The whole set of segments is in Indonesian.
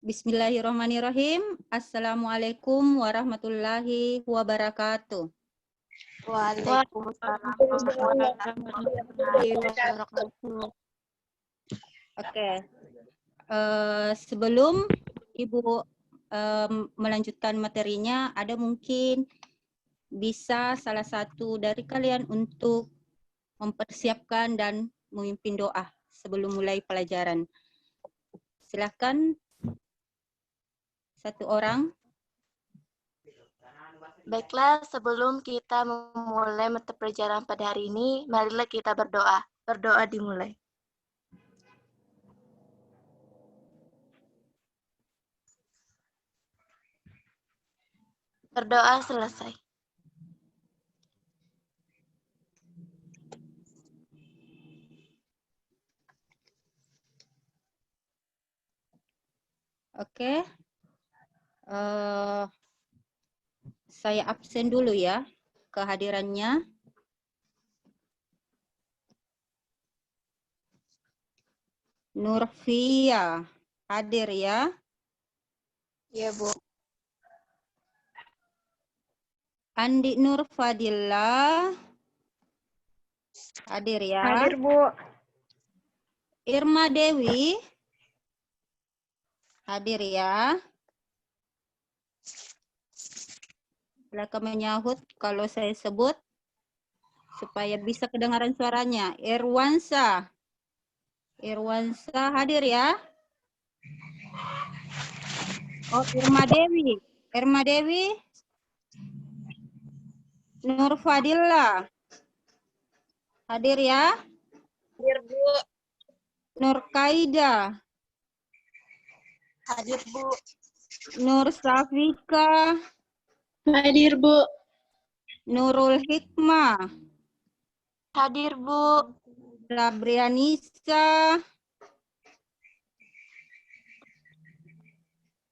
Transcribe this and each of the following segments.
Bismillahirrahmanirrahim. Assalamualaikum warahmatullahi wabarakatuh. Waalaikumsalam warahmatullahi wabarakatuh. Oke. Sebelum Ibu melanjutkan materinya, ada mungkin bisa salah satu dari kalian untuk mempersiapkan dan memimpin doa sebelum mulai pelajaran. Silakan satu orang. Baiklah, sebelum kita memulai mata pelajaran pada hari ini, marilah kita berdoa. Berdoa dimulai. Berdoa selesai. Oke. Saya absen dulu ya kehadirannya. Nurfia hadir ya. Iya, Bu. Andi Nur Fadillah hadir ya. Hadir, Bu. Irma Dewi hadir ya. Silakan menyahut kalau saya sebut supaya bisa kedengaran suaranya. Irwansa hadir ya. Oh, Irma Dewi. Nur Fadillah hadir ya. Hadir, Bu. Nur Kaida Hadir, Bu. Nur Safika, Hadir, Bu. Nurul Hikmah, Hadir, Bu.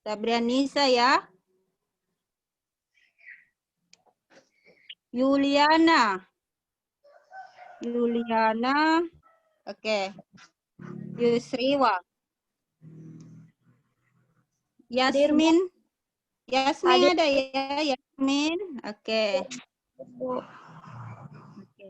Sabrianisa ya. Yuliana, oke. Yusriwa, Yasmin, Hadir. ada ya, Yasmin, oke. Bu. Oke.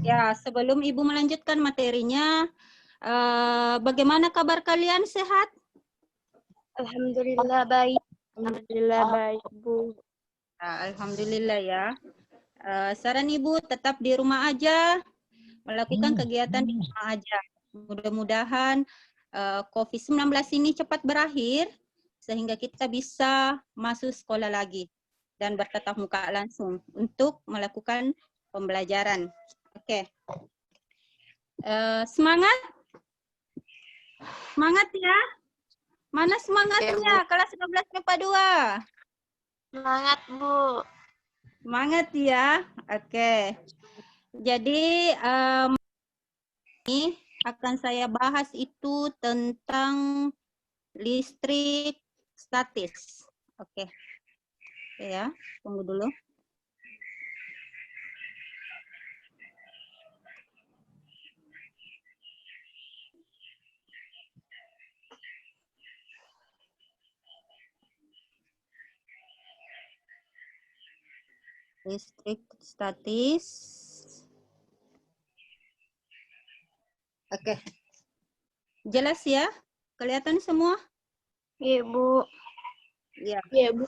Ya, sebelum Ibu melanjutkan materinya, bagaimana kabar kalian, sehat? Alhamdulillah baik. Alhamdulillah baik, Bu. Alhamdulillah ya. Saran Ibu tetap di rumah aja, melakukan kegiatan di rumah aja. Mudah-mudahan COVID-19 ini cepat berakhir sehingga kita bisa masuk sekolah lagi dan bertatap muka langsung untuk melakukan pembelajaran. Oke. Semangat? Semangat ya. Mana semangatnya? Kelas 12 MIPA 2. Semangat, Bu. Semangat ya. Oke. Jadi ini akan saya bahas itu tentang listrik statis. Oke. Ya, tunggu dulu. Listrik statis. Oke. Jelas ya? Kelihatan semua? Iya, Bu. Ya. Iya, Bu.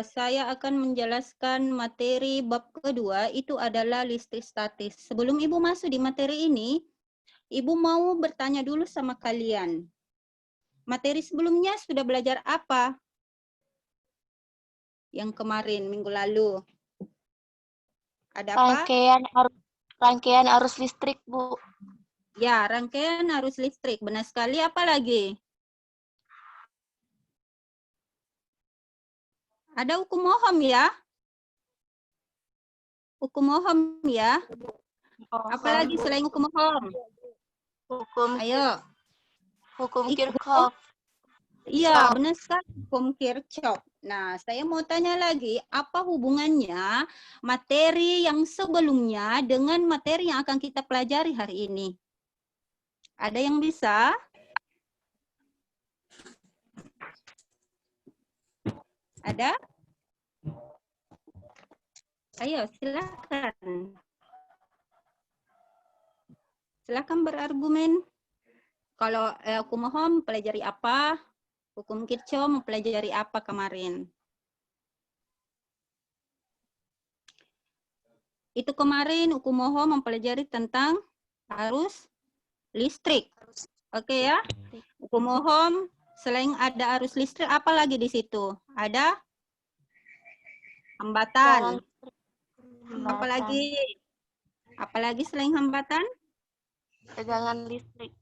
Saya akan menjelaskan materi bab kedua, itu adalah listrik statis. Sebelum Ibu masuk di materi ini, Ibu mau bertanya dulu sama kalian. Materi sebelumnya sudah belajar apa? Yang kemarin, minggu lalu. Ada apa? Rangkaian arus listrik, Bu. Ya, rangkaian arus listrik. Benar sekali. Apa lagi? Ada hukum Ohm ya? Hukum Ohm ya? Apalagi selain hukum Ohm? Hukum Ayo. Hukum Kirchhoff. Iya, benar sekali, hukum Kirchhoff. Nah, saya mau tanya lagi, apa hubungannya materi yang sebelumnya dengan materi yang akan kita pelajari hari ini? Ada yang bisa? Ada? Ayo, silakan. Silakan berargumen. Kalau kumohon mempelajari apa? Hukum Kirchhoff mempelajari apa kemarin? Itu kemarin Ukumoho mempelajari tentang arus listrik. Oke ya. Ukumoho selain ada arus listrik, apa lagi di situ? Ada hambatan. Apalagi? Apalagi selain hambatan? Tegangan listrik.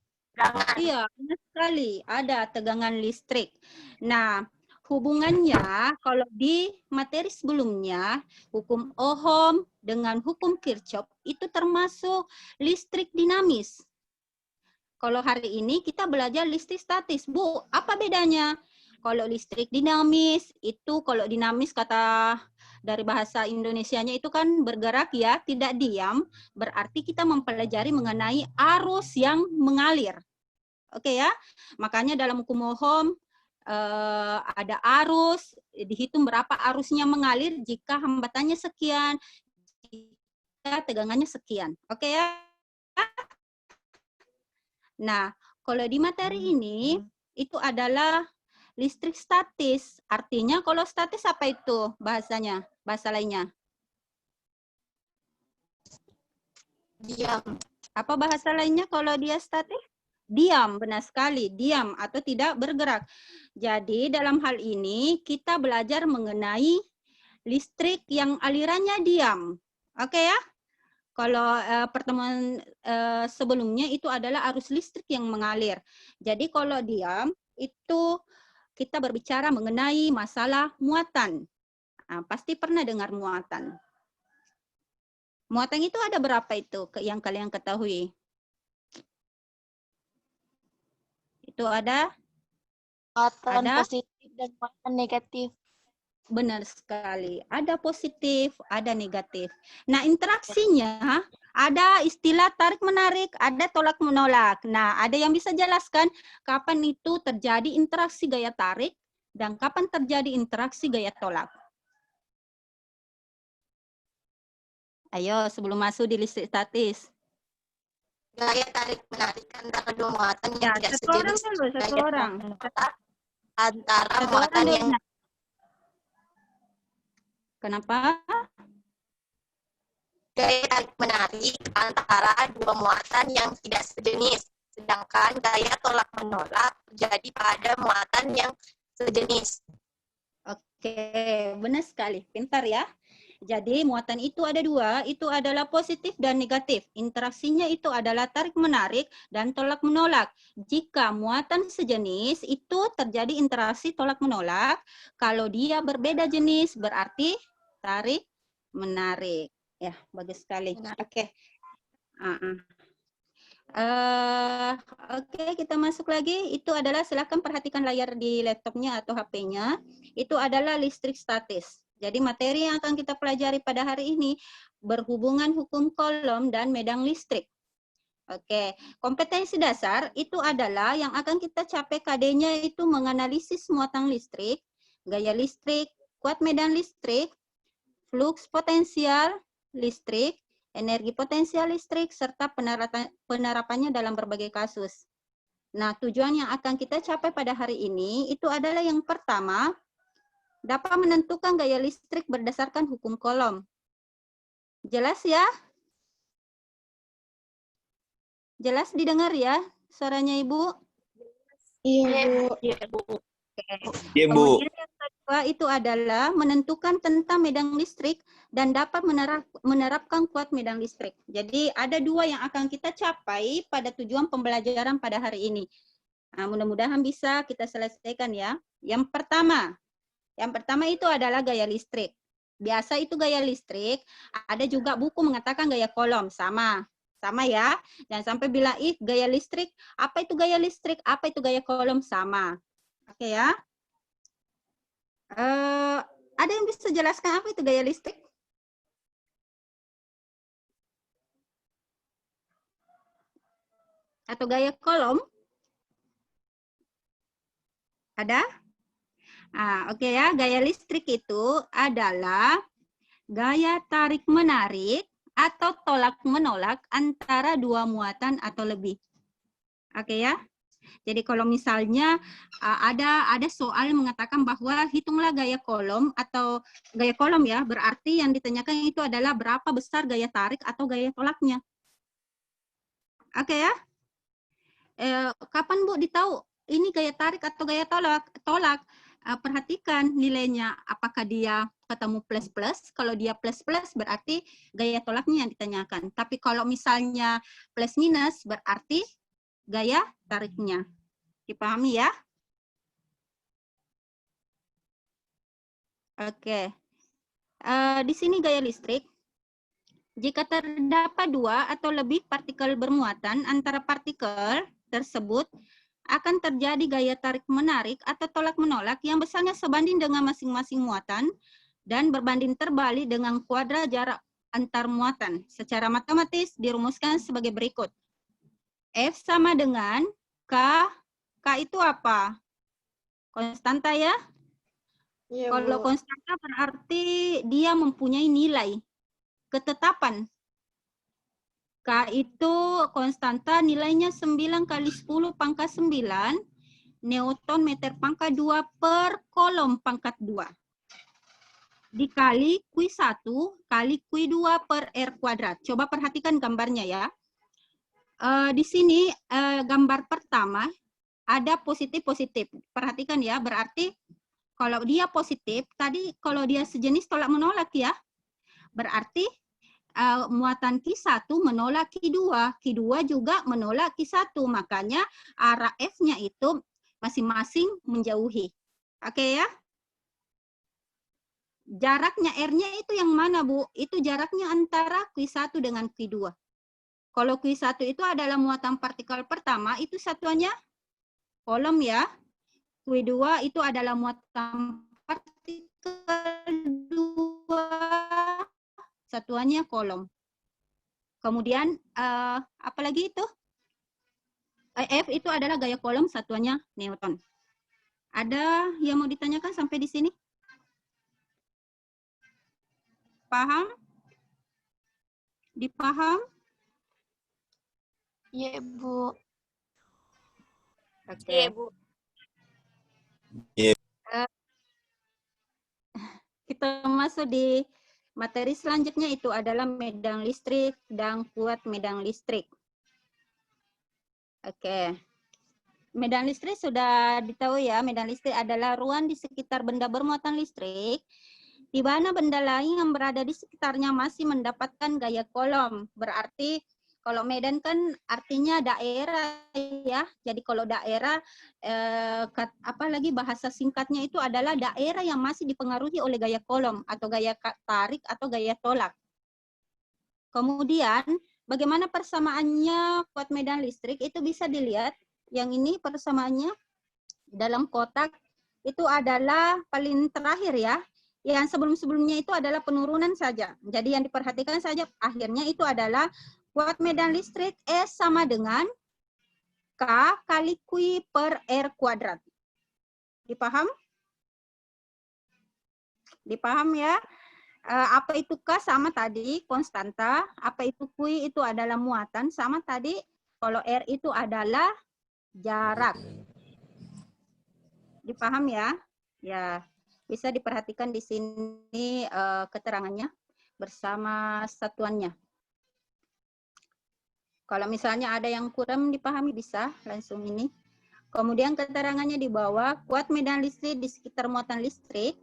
Iya, benar sekali. Ada tegangan listrik. Nah, hubungannya kalau di materi sebelumnya, hukum Ohm dengan hukum Kirchhoff itu termasuk listrik dinamis. Kalau hari ini kita belajar listrik statis. Bu, apa bedanya? Kalau listrik dinamis, itu kalau dinamis kata dari bahasa Indonesianya itu kan bergerak ya, tidak diam. Berarti kita mempelajari mengenai arus yang mengalir. Oke ya, makanya dalam hukum Ohm ada arus, dihitung berapa arusnya mengalir jika hambatannya sekian, jika tegangannya sekian. Oke ya. Nah, kalau di materi ini, itu adalah listrik statis. Artinya kalau statis apa itu bahasanya? Bahasa lainnya. Diam. Apa bahasa lainnya kalau dia statis? Diam, benar sekali. Diam atau tidak bergerak. Jadi dalam hal ini kita belajar mengenai listrik yang alirannya diam. Oke ya? Kalau pertemuan sebelumnya itu adalah arus listrik yang mengalir. Jadi kalau diam itu kita berbicara mengenai masalah muatan. Nah, pasti pernah dengar muatan. Muatan itu ada berapa itu yang kalian ketahui? Itu ada? Muatan Ada? positif dan muatan negatif. Benar sekali. Ada positif, ada negatif. Nah, interaksinya ada istilah tarik-menarik, ada tolak-menolak. Nah, ada yang bisa jelaskan kapan itu terjadi interaksi gaya tarik dan kapan terjadi interaksi gaya tolak? Ayo, sebelum masuk di listrik statis. Gaya tarik-menarik antara dua muatan Ya, yang tidak satu orang sejenis. dulu, satu Gaya orang. antara Satu muatan orang yang dulu. Kenapa? gaya tarik-menarik antara dua muatan yang tidak sejenis. Sedangkan gaya tolak-menolak terjadi pada muatan yang sejenis. Oke, benar sekali. Pintar ya. Jadi muatan itu ada dua, itu adalah positif dan negatif. Interaksinya itu adalah tarik-menarik dan tolak-menolak. Jika muatan sejenis itu terjadi interaksi tolak-menolak, kalau dia berbeda jenis berarti tarik-menarik. Ya, bagus sekali. Oke. Oke, kita masuk lagi. Itu adalah silakan perhatikan layar di laptopnya atau HP-nya. Itu adalah listrik statis. Jadi materi yang akan kita pelajari pada hari ini berhubungan hukum Coulomb dan medan listrik. Oke, kompetensi dasar itu adalah yang akan kita capai KD-nya itu menganalisis muatan listrik, gaya listrik, kuat medan listrik, fluks potensial listrik, energi potensial listrik, serta penerapannya dalam berbagai kasus. Nah, tujuan yang akan kita capai pada hari ini itu adalah yang pertama, dapat menentukan gaya listrik berdasarkan hukum Coulomb. Jelas ya? Jelas didengar ya suaranya Ibu? Iya, Bu. Iya, Bu. Kemudian yang kedua itu adalah menentukan tentang medan listrik dan dapat menerapkan kuat medan listrik. Jadi ada dua yang akan kita capai pada tujuan pembelajaran pada hari ini. Nah, mudah-mudahan bisa kita selesaikan ya. Yang pertama itu adalah gaya listrik. Biasa itu gaya listrik, ada juga buku mengatakan gaya Coulomb, sama ya. Dan sampai bilang gaya listrik, apa itu gaya listrik, apa itu gaya Coulomb, sama. Oke ya. Ada yang bisa jelaskan apa itu gaya listrik? Atau gaya kolom? Ada? Oke ya, gaya listrik itu adalah gaya tarik-menarik atau tolak-menolak antara dua muatan atau lebih. Oke ya. Jadi kalau misalnya ada soal mengatakan bahwa hitunglah gaya kolom atau gaya kolom ya, berarti yang ditanyakan itu adalah berapa besar gaya tarik atau gaya tolaknya. Oke ya. Kapan Bu ditahu ini gaya tarik atau gaya tolak? Perhatikan nilainya, apakah dia ketemu plus-plus. Kalau dia plus-plus berarti gaya tolaknya yang ditanyakan. Tapi kalau misalnya plus-minus berarti gaya tariknya. Dipahami ya? Oke. Di sini gaya listrik. Jika terdapat dua atau lebih partikel bermuatan antara partikel tersebut, akan terjadi gaya tarik-menarik atau tolak-menolak yang besarnya sebanding dengan masing-masing muatan dan berbanding terbalik dengan kuadrat jarak antar muatan. Secara matematis dirumuskan sebagai berikut. F sama dengan K. K itu apa? Konstanta ya? Iya, Kalau Bu. konstanta berarti dia mempunyai nilai ketetapan. K itu konstanta nilainya 9 kali 10 pangkat 9 Newton meter pangkat 2 per kolom pangkat 2. Dikali Q1 kali Q2 per R kuadrat. Coba perhatikan gambarnya ya. Di sini gambar pertama ada positif-positif. Perhatikan ya, berarti kalau dia positif, tadi kalau dia sejenis tolak menolak ya. Berarti muatan Q1 menolak Q2. Q2 juga menolak Q1. Makanya arah F-nya itu masing-masing menjauhi. Oke ya. Jaraknya R-nya itu yang mana, Bu? Itu jaraknya antara Q1 dengan Q2. Kalau Q1 itu adalah muatan partikel pertama, itu satuannya kolom ya. Q2 itu adalah muatan partikel 2, satuannya kolom. Kemudian apa lagi itu? F itu adalah gaya kolom, satuannya Newton. Ada yang mau ditanyakan sampai di sini? Paham? Dipaham? Iya, Bu. Oke. Iya, Bu. Kita masuk di materi selanjutnya, itu adalah medan listrik dan kuat medan listrik. Oke. Medan listrik sudah ditahu ya, medan listrik adalah ruang di sekitar benda bermuatan listrik, di mana benda lain yang berada di sekitarnya masih mendapatkan gaya kolom. Berarti kalau medan kan artinya daerah ya. Jadi kalau daerah, apalagi bahasa singkatnya itu adalah daerah yang masih dipengaruhi oleh gaya kolom atau gaya tarik atau gaya tolak. Kemudian bagaimana persamaannya kuat medan listrik itu bisa dilihat. Yang ini persamaannya dalam kotak itu adalah paling terakhir ya. Yang sebelum-sebelumnya itu adalah penurunan saja. Jadi yang diperhatikan saja akhirnya itu adalah kuat medan listrik S sama dengan K kali Q per R kuadrat. Dipaham? Dipaham ya? Apa itu K sama tadi konstanta, apa itu Q itu adalah muatan, sama tadi kalau R itu adalah jarak. Dipaham ya? Ya, bisa diperhatikan di sini keterangannya bersama satuannya. Kalau misalnya ada yang kurang dipahami bisa langsung ini. Kemudian keterangannya di bawah, kuat medan listrik di sekitar muatan listrik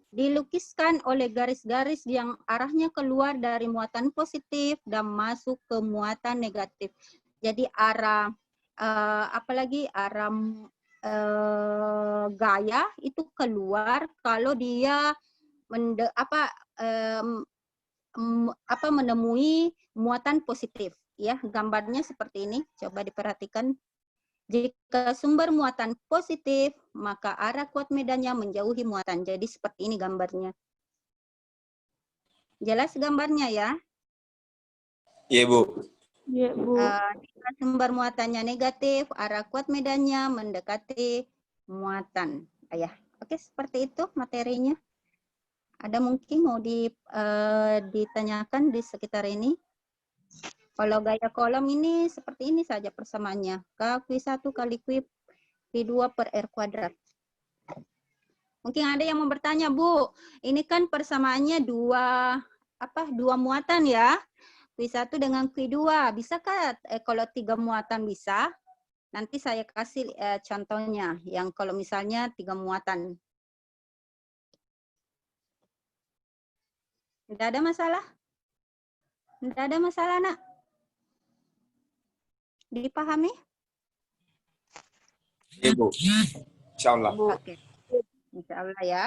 dilukiskan oleh garis-garis yang arahnya keluar dari muatan positif dan masuk ke muatan negatif. Jadi arah apalagi arah gaya itu keluar kalau dia menemui muatan positif ya. Gambarnya seperti ini, coba diperhatikan. Jika sumber muatan positif, maka arah kuat medannya menjauhi muatan. Jadi seperti ini gambarnya. Jelas gambarnya ya? Iya, Bu. Iya, Bu. Jika sumber muatannya negatif, arah kuat medannya mendekati muatan. Ya, oke, seperti itu materinya. Ada mungkin mau ditanyakan di sekitar ini? Kalau gaya kolom ini seperti ini saja persamaannya. Q1 kali Q2 per R kuadrat. Mungkin ada yang mau bertanya, Bu. Ini kan persamaannya dua muatan ya. Q1 dengan Q2. Bisakah kalau 3 muatan bisa? Nanti saya kasih contohnya yang kalau misalnya 3 muatan. Tidak ada masalah? Tidak ada masalah, Nak? Dipahami? Iya, Bu. Insyaallah. Oke. Insya Allah ya.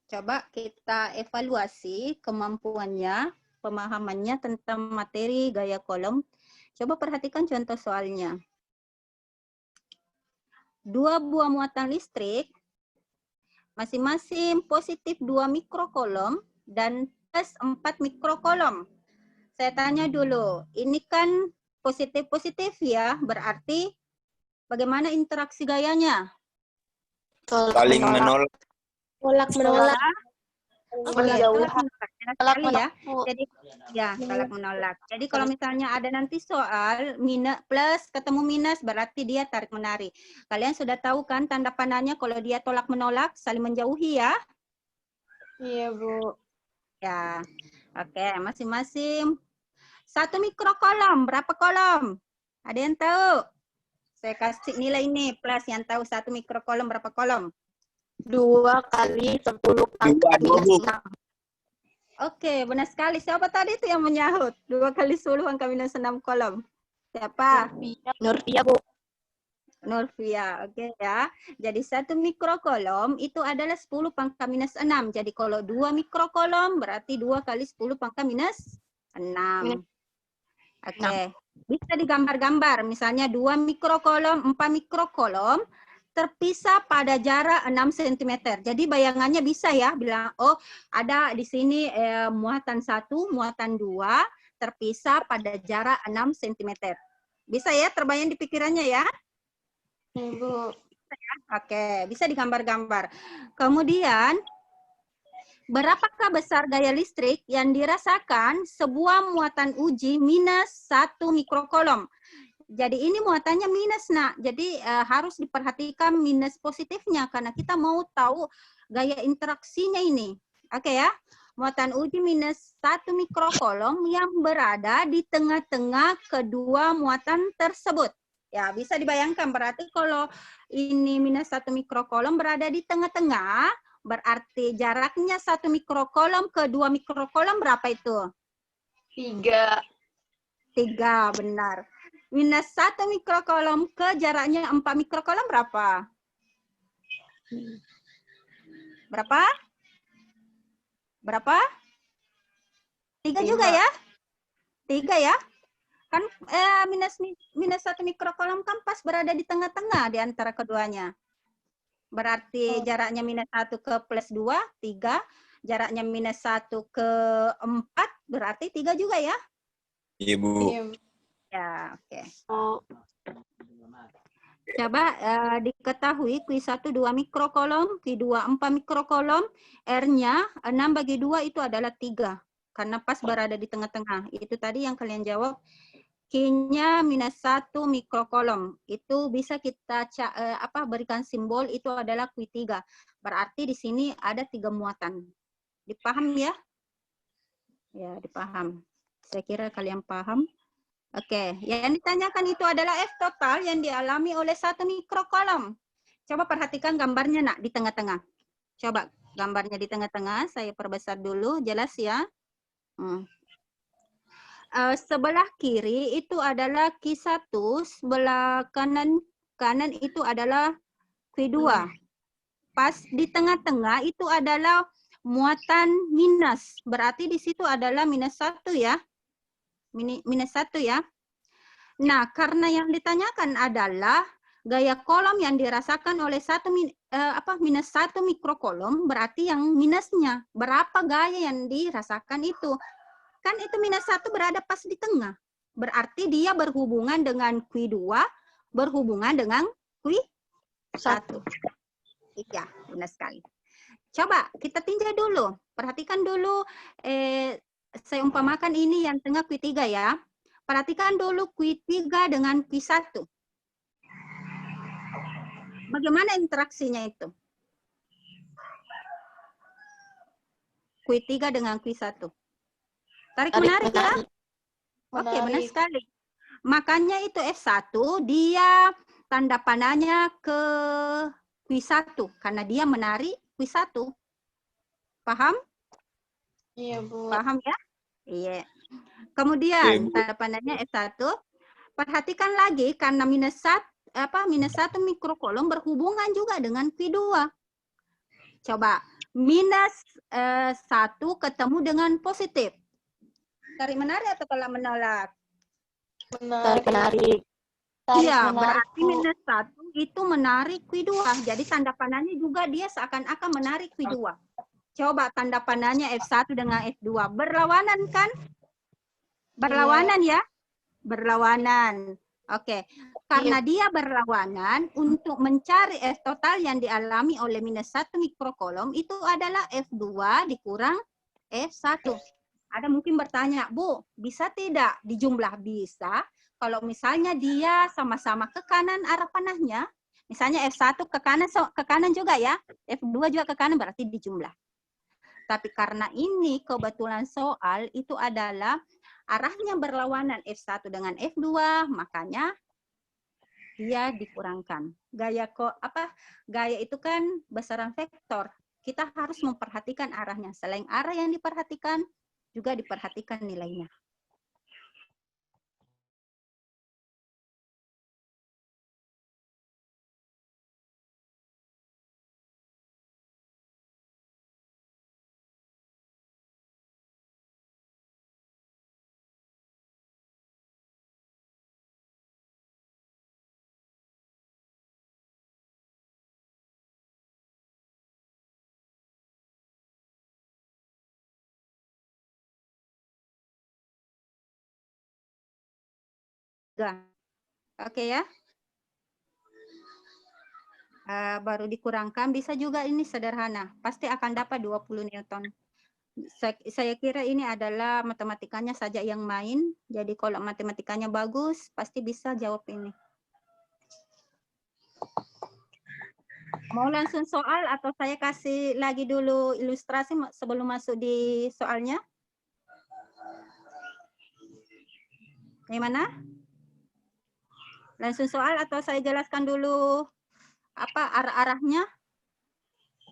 Coba kita evaluasi kemampuannya, pemahamannya tentang materi gaya kolom. Coba perhatikan contoh soalnya. 2 buah muatan listrik, masing-masing positif 2 mikrokolom dan plus 4 mikrokolom. Saya tanya dulu, ini kan positif-positif ya, berarti bagaimana interaksi gayanya? Saling menolak. Tolak-menolak. Berjauhan. Tolak ya. Bu. Jadi ya tolak menolak. Jadi kalau misalnya ada nanti soal plus ketemu minus berarti dia tarik menarik. Kalian sudah tahu kan tanda panahnya kalau dia tolak menolak saling menjauhi ya? Iya, Bu. Ya. Oke, masing-masing 1 mikrokolom berapa kolom? Ada yang tahu? Saya kasih nilai ini plus yang tahu 1 mikrokolom berapa kolom? 2 kali 10 pangkat Dua, Bu. 6. Oke, benar sekali. Siapa tadi itu yang menyahut? 2 kali 10 pangkat minus 6 kolom. Siapa? Nurfia, Bu. Nurfia, oke ya. Jadi 1 mikrokolom itu adalah 10 pangkat minus 6. Jadi kalau 2 mikrokolom berarti 2 kali 10 pangkat minus 6. Oke, bisa digambar-gambar. Misalnya 2 mikrokolom, 4 mikrokolom terpisah pada jarak 6 cm. Jadi bayangannya bisa ya bilang, oh ada di sini muatan 1, muatan 2 terpisah pada jarak 6 cm. Bisa ya terbayang di pikirannya ya? Ibu. Oke, bisa digambar-gambar. Kemudian, berapakah besar gaya listrik yang dirasakan sebuah muatan uji minus 1 mikrokolom? Jadi ini muatannya minus, Nak. Jadi harus diperhatikan minus positifnya karena kita mau tahu gaya interaksinya ini. Oke ya. Muatan uji minus 1 mikrokolom yang berada di tengah-tengah kedua muatan tersebut. Ya, bisa dibayangkan berarti kalau ini minus 1 mikrokolom berada di tengah-tengah, berarti jaraknya 1 mikrokolom ke 2 mikrokolom berapa itu? 3. 3, benar. Minus 1 mikrokolom ke jaraknya 4 mikrokolom berapa? Berapa? Berapa? 3 juga ya? 3 ya? Kan minus 1 mikrokolom kan pas berada di tengah-tengah di antara keduanya. Berarti jaraknya minus 1 ke plus 2, 3. Jaraknya minus 1 ke 4, berarti 3 juga ya? Iya, Bu. Ya, oke. Oh. Coba diketahui Q1 2 mikrokolom, Q2 4 mikrokolom, R-nya 6/2 itu adalah 3. Karena pas berada di tengah-tengah. Itu tadi yang kalian jawab. Q-nya minus 1 mikrokolom. Itu bisa kita berikan simbol itu adalah Q3. Berarti di sini ada 3 muatan. Dipaham ya? Ya, dipaham. Saya kira kalian paham. Oke, yang ditanyakan itu adalah F total yang dialami oleh 1 mikrokolom. Coba perhatikan gambarnya, Nak, di tengah-tengah. Coba gambarnya di tengah-tengah, saya perbesar dulu, jelas ya. Sebelah kiri itu adalah Q1, sebelah kanan itu adalah Q2. Pas di tengah-tengah itu adalah muatan minus. Berarti di situ adalah minus 1 ya. Minus 1 ya. Nah, karena yang ditanyakan adalah gaya kolom yang dirasakan oleh minus 1 mikrokolom, berarti yang minusnya. Berapa gaya yang dirasakan itu? Kan itu minus 1 berada pas di tengah. Berarti dia berhubungan dengan Q2, berhubungan dengan Q1. Iya, benar sekali. Coba kita tinjau dulu. Perhatikan dulu, saya umpamakan ini yang tengah Q3 ya. Perhatikan dulu Q3 dengan Q1. Bagaimana interaksinya itu? Q3 dengan Q1. Tarik menarik ya? Oke, benar sekali. Makanya itu F1 dia tanda panahnya ke Q1 karena dia menarik Q1. Paham? Iya, Bu. Paham ya? Iya. Kemudian tanda panahnya F1. Perhatikan lagi karena minus 1 mikrokolom berhubungan juga dengan Q2. Coba minus 1 ketemu dengan positif. Tarik menarik atau kalau menolak? Menarik. Iya, berarti minus 1 itu menarik Q2. Jadi tanda panahnya juga dia seakan-akan menarik Q2. Coba tanda panahnya F1 dengan F2. Berlawanan kan? Berlawanan ya? Berlawanan. Oke. Karena dia berlawanan, untuk mencari F total yang dialami oleh minus 1 mikrokolom itu adalah F2 dikurang F1. Ada mungkin bertanya, Bu, bisa tidak dijumlah? Bisa. Kalau misalnya dia sama-sama ke kanan arah panahnya, misalnya F1 ke kanan juga ya, F2 juga ke kanan berarti dijumlah. Tapi karena ini kebetulan soal itu adalah arahnya berlawanan F1 dengan F2, makanya dia dikurangkan. Gaya itu kan besaran vektor. Kita harus memperhatikan arahnya. Selain arah yang diperhatikan, juga diperhatikan nilainya. Oke ya. Baru dikurangkan, bisa juga ini sederhana. Pasti akan dapat 20 Newton. Saya kira ini adalah matematikanya saja yang main. Jadi kalau matematikanya bagus, pasti bisa jawab ini. Mau langsung soal atau saya kasih lagi dulu ilustrasi sebelum masuk di soalnya? Gimana? Langsung soal atau saya jelaskan dulu apa arah-arahnya?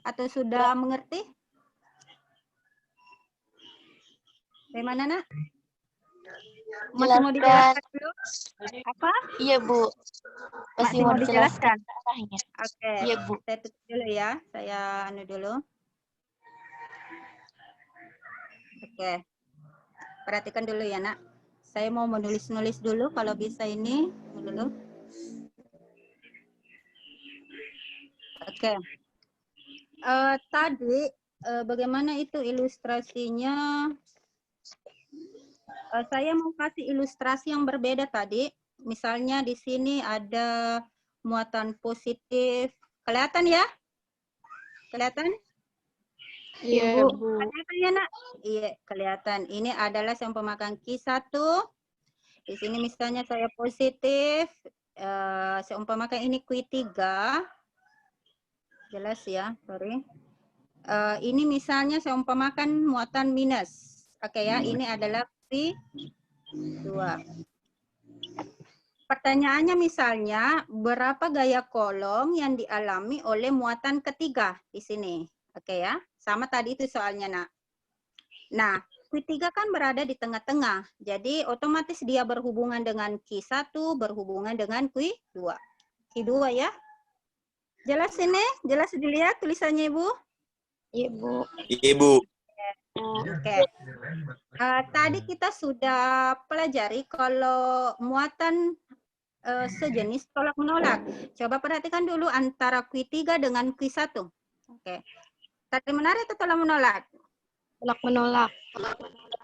Atau sudah mengerti? Bagaimana, Nak? Masih mau dijelaskan dulu? Apa? Iya, Bu. Masih mau dijelaskan? Oke. Iya, Bu. Saya tutup dulu ya. Saya dulu. Oke. Perhatikan dulu ya, Nak. Saya mau menulis-nulis dulu kalau bisa ini dulu. Oke. Tadi bagaimana itu ilustrasinya? Saya mau kasih ilustrasi yang berbeda tadi. Misalnya di sini ada muatan positif. Kelihatan ya? Kelihatan? Iya, Bu. Kelihatan ya, Nak? Iya, kelihatan. Ini adalah yang pemakan Q1. Di sini misalnya saya positif. Saya umpamakan ini Q3. Jelas ya, sorry. Ini misalnya saya umpamakan muatan minus. Oke ya, ini adalah Q2. Pertanyaannya misalnya, berapa gaya kolom yang dialami oleh muatan ketiga di sini? Oke ya, sama tadi itu soalnya, Nak. Nah, Q3 kan berada di tengah-tengah. Jadi otomatis dia berhubungan dengan Q1, berhubungan dengan Q2. Q2 ya. Jelas ini? Jelas dilihat tulisannya, Ibu? Iya, Bu. Ibu. Oke. Tadi kita sudah pelajari kalau muatan sejenis tolak menolak. Coba perhatikan dulu antara Q3 dengan Q1. Oke. Tadi menarik atau tolak menolak? Tolak menolak.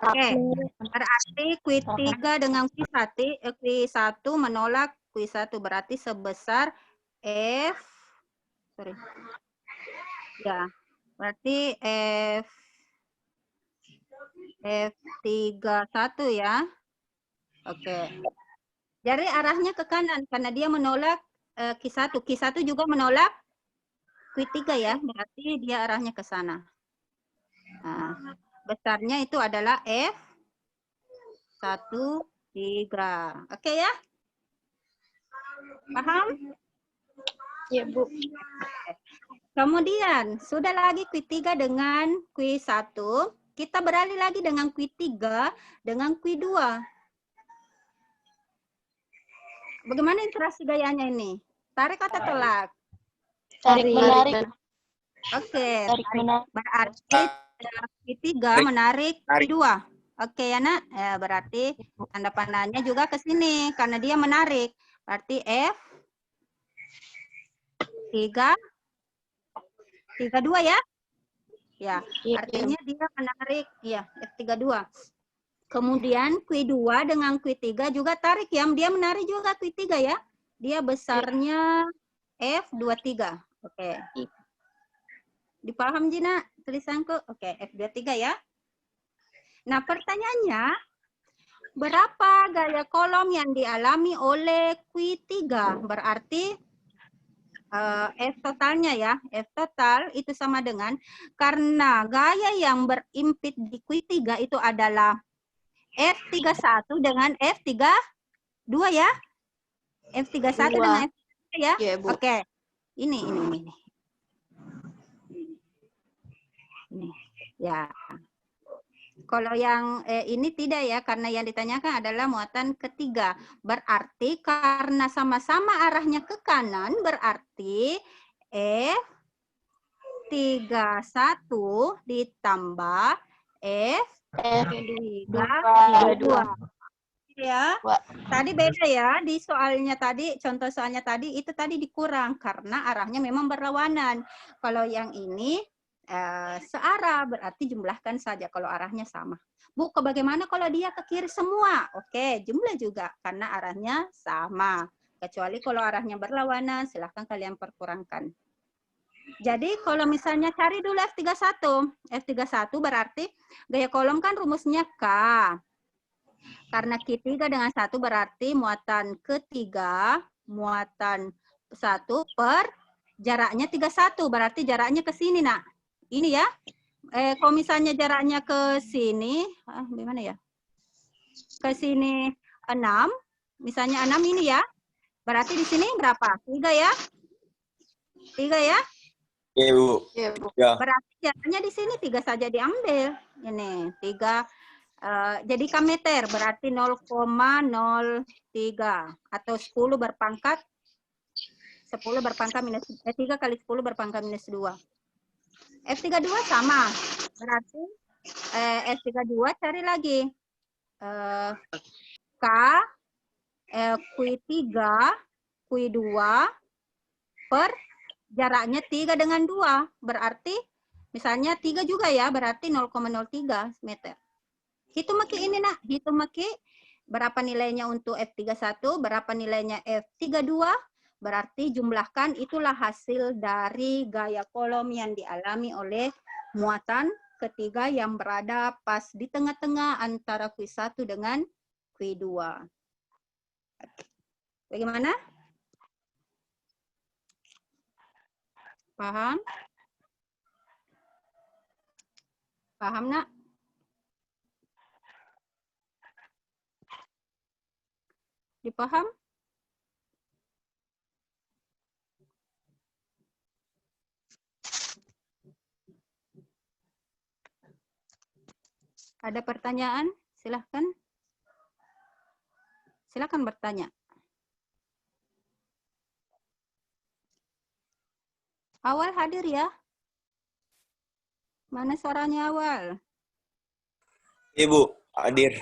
Oke. Berarti Q3 dengan Q1 menolak Q1 berarti sebesar ya. Berarti F31 ya. Oke. Jadi arahnya ke kanan karena dia menolak Q1. Q1 juga menolak Q3 ya. Berarti dia arahnya ke sana. Nah, besarnya itu adalah F13. Oke ya? Paham? Iya, Bu. Kemudian, sudah lagi Q3 dengan Q1. Kita beralih lagi dengan Q3 dengan Q2. Bagaimana interaksi gayanya ini? Tarik atau tolak? Tarik menarik. Oke. Tarik menarik. Berarti Q3 menarik Q2. Oke ya nak? Berarti tanda panahnya juga ke sini karena dia menarik. Berarti F32 ya? Ya, artinya dia menarik ya F32. Kemudian Q2 dengan Q3 juga tarik ya. Dia menarik juga Q3 ya. Dia besarnya F23. Oke. Dipaham Jina tulisanku? Oke, F23 ya. Nah, pertanyaannya, berapa gaya kolom yang dialami oleh Q3? Berarti F totalnya ya. F total itu sama dengan, karena gaya yang berimpit di Q3 itu adalah F31 dengan F32 ya. F31 dengan F32 ya. Iya, Bu. Oke. Ini. Ya. Kalau yang ini tidak ya, karena yang ditanyakan adalah muatan ketiga. Berarti karena sama-sama arahnya ke kanan, berarti F31 ditambah F32. Ya. Tadi beda ya, di soalnya tadi, contoh soalnya tadi, itu tadi dikurang karena arahnya memang berlawanan. Kalau yang ini searah, berarti jumlahkan saja kalau arahnya sama. Bu, bagaimana kalau dia ke kiri semua? Oke, jumlah juga karena arahnya sama. Kecuali kalau arahnya berlawanan, silahkan kalian perkurangkan. Jadi kalau misalnya cari dulu F31. F31 berarti gaya kolom kan rumusnya K. Karena Q3 dengan 1 berarti muatan ketiga, muatan 1 per jaraknya 31. Berarti jaraknya ke sini, nak. Ini ya. Kalau misalnya jaraknya ke sini, gimana ya? Ke sini 6. Misalnya 6 ini ya. Berarti di sini berapa? 3 ya? 3 ya? Iya, Bu. Ya. Berarti jaraknya di sini 3 saja diambil. Ini 3. Jadikan meter, berarti 0,03 atau 10 berpangkat 3 kali 10 berpangkat minus 2. F32 sama, berarti F32 cari lagi. K, Q3, Q2 per jaraknya 3 dengan 2. Berarti misalnya 3 juga ya, berarti 0,03 meter. Hitung maki ini nak, hitung maki berapa nilainya untuk F31, berapa nilainya F32, berarti jumlahkan itulah hasil dari gaya kolom yang dialami oleh muatan ketiga yang berada pas di tengah-tengah antara Q1 dengan Q2. Bagaimana? Paham? Paham nak? Dipaham? Ada pertanyaan? Silahkan. Silahkan bertanya. Awal hadir ya? Mana suaranya Awal? Ibu, hadir.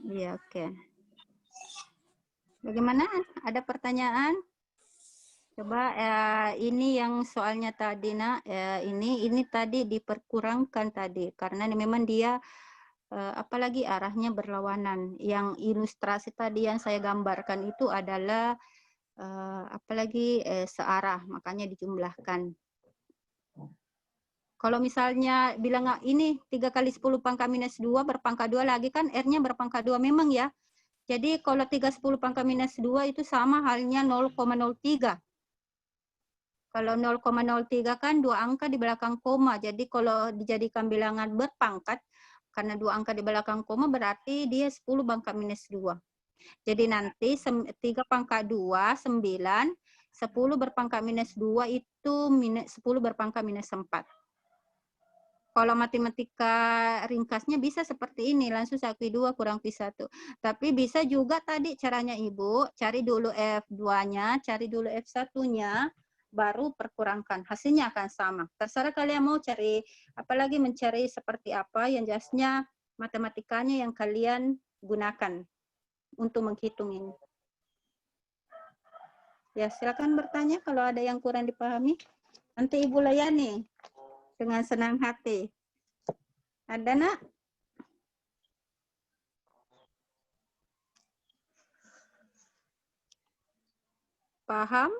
Iya, oke. Bagaimana? Ada pertanyaan? Coba ini yang soalnya tadi nak, ini tadi diperkurangkan tadi karena ini memang dia apalagi arahnya berlawanan. Yang ilustrasi tadi yang saya gambarkan itu adalah apalagi searah, makanya dijumlahkan. Kalau misalnya bilang ini 3 kali 10 pangkat minus 2 berpangkat 2 lagi kan R-nya berpangkat 2 memang ya. Jadi kalau 3 10 pangkat minus 2 itu sama halnya 0,03. Kalau 0,03 kan 2 angka di belakang koma. Jadi kalau dijadikan bilangan berpangkat, karena 2 angka di belakang koma berarti dia 10 pangkat minus 2. Jadi nanti 3 pangkat 2, 9, 10 berpangkat minus 2 itu 10 berpangkat minus 4. Kalau matematika ringkasnya bisa seperti ini, langsung Q2 kurang Q1. Tapi bisa juga tadi caranya Ibu, cari dulu F2-nya, cari dulu F1-nya, baru perkurangkan. Hasilnya akan sama. Terserah kalian mau cari, apalagi mencari seperti apa, yang jelasnya matematikanya yang kalian gunakan untuk menghitung ini. Ya, silakan bertanya kalau ada yang kurang dipahami. Nanti Ibu layani dengan senang hati. Ada nak? Paham?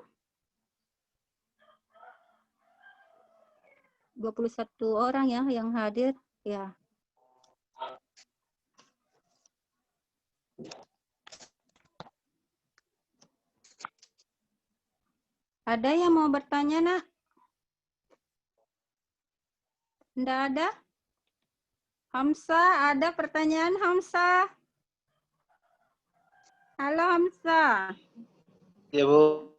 21 orang ya yang hadir. Ya. Ada yang mau bertanya, nak? Tidak ada? Hamsa, ada pertanyaan Hamsa? Halo Hamsa. Ya, Bu.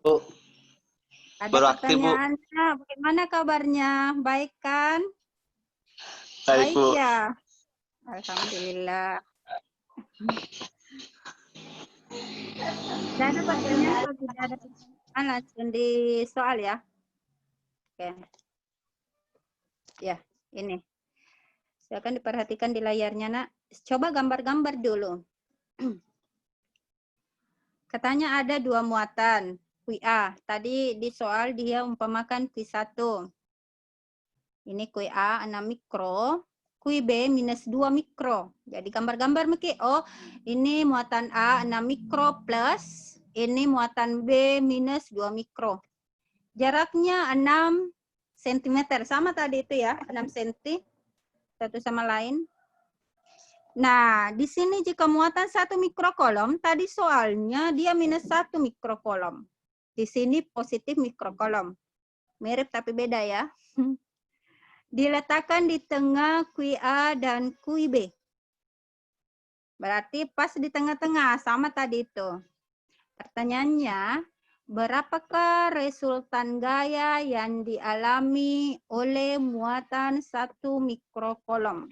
Ada Beraktif, Bu. pertanyaan, nak? Bagaimana kabarnya? Baik kan? Baik, Bu. ya. Alhamdulillah. Tidak ada pertanyaan, kalau tidak ada pertanyaan langsung di soal ya. Oke. Ya, ini. Silakan diperhatikan di layarnya, nak. Coba gambar-gambar dulu. Katanya ada 2 muatan. QA. Tadi di soal dia umpamakan Q1. Ini QA 6 mikro. QB minus 2 mikro. Jadi gambar-gambar mungkin. Oh, ini muatan A 6 mikro plus. Ini muatan B minus 2 mikro. Jaraknya 6 cm. Sama tadi itu ya. 6 cm. Satu sama lain. Nah, di sini jika muatan 1 mikrokolom, tadi soalnya dia minus 1 mikrokolom. Di sini positif mikrokolom. Mirip tapi beda ya. Diletakkan di tengah QA dan QB. Berarti pas di tengah-tengah, sama tadi itu. Pertanyaannya, berapakah resultan gaya yang dialami oleh muatan 1 mikrokolom?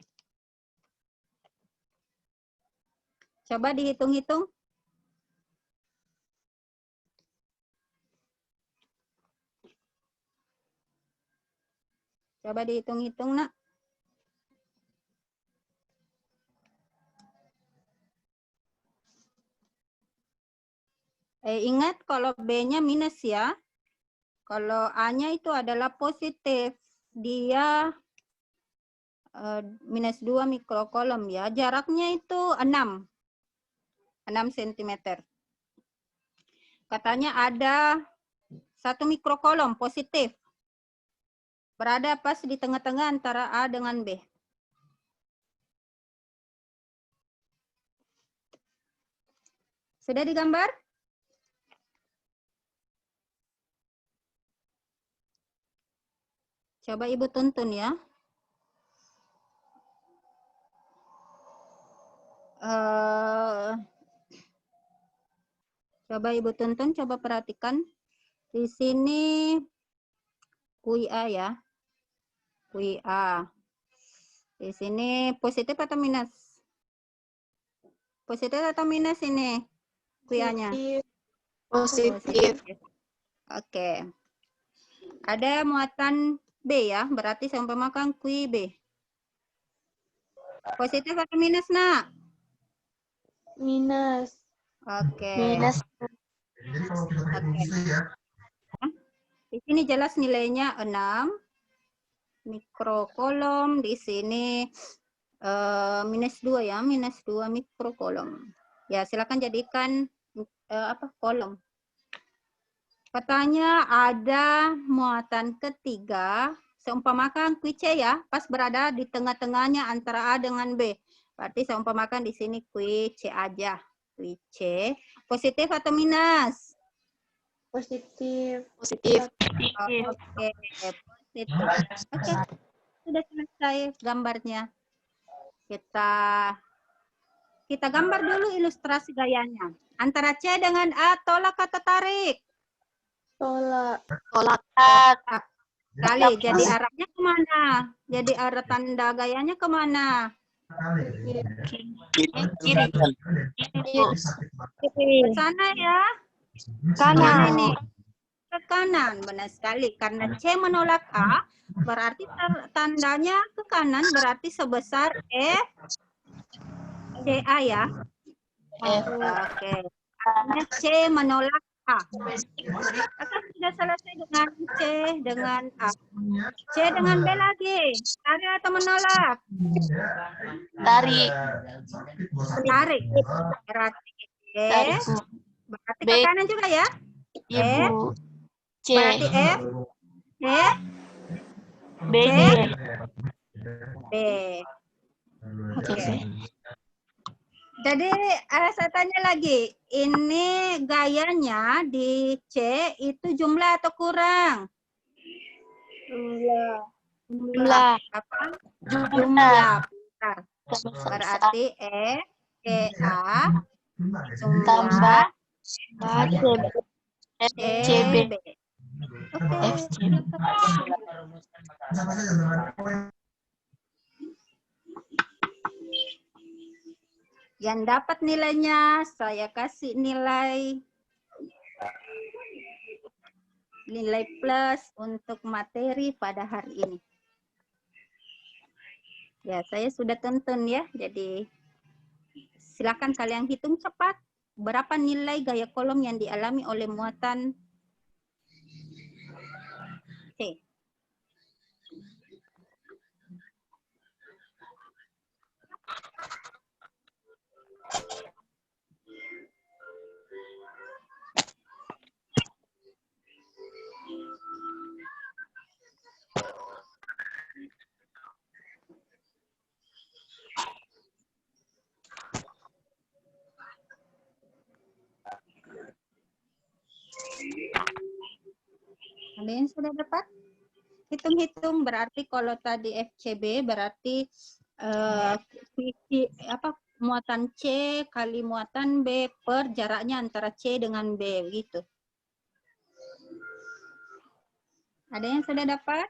Coba dihitung-hitung. Coba dihitung-hitung, nak. Ingat kalau B-nya minus ya. Kalau A-nya itu adalah positif. Dia minus 2 mikrokolom ya. Jaraknya itu 6 cm. Katanya ada 1 mikrokolom positif. Berada pas di tengah-tengah antara A dengan B. Sudah digambar? Coba Ibu tuntun ya. Coba Ibu tuntun, coba perhatikan. Di sini QIA ya. QIA. Di sini positif atau minus? Positif atau minus ini? QIA-nya? Positif. Oke. Ada muatan B ya, berarti saya umpamakan QB. Positif atau minus, nak? Minus. Oke. Minus. Oke. Di sini jelas nilainya 6. Mikrokolom di sini minus 2 ya, minus 2 mikrokolom. Ya, silakan jadikan kolom. Katanya ada muatan ketiga, seumpamakan Q C ya, pas berada di tengah-tengahnya antara A dengan B. Berarti seumpamakan di sini Q C aja. Q C positif atau minus? Positif. Positif. Oke, positif. Oke, sudah selesai gambarnya. Kita gambar dulu ilustrasi gayanya. Antara C dengan A, tolak atau tarik? Tolak. Tolak. Kali, jadi arahnya kemana? Jadi arah tanda gayanya kemana? Kiri. Ke sana ya. Kemana ini? Ke kanan, benar sekali. Karena C menolak A, berarti tandanya ke kanan, berarti sebesar F CA ya. Oke. Artinya C menolak A. Kakak sudah selesai dengan C dengan A. C dengan B lagi. Tarik atau menolak? Tarik. Tarik. Berarti B. Tarik. Berarti B. ke kanan juga ya? Ibu. C. Berarti F. C. B. C. B. Oke. Oke. Jadi saya tanya lagi, ini gayanya di C itu jumlah atau kurang? Jumlah. Apa? Jumlah. Bentar. Berarti E, C, A, Tambah jumlah FCB. C, B. Oke. FCB. Yang dapat nilainya, saya kasih nilai plus untuk materi pada hari ini. Ya, saya sudah tonton ya, jadi silakan kalian hitung cepat berapa nilai gaya kolom yang dialami oleh muatan C. Ada yang sudah dapat? Hitung-hitung berarti kalau tadi FCB berarti muatan C kali muatan B per jaraknya antara C dengan B gitu. Ada yang sudah dapat?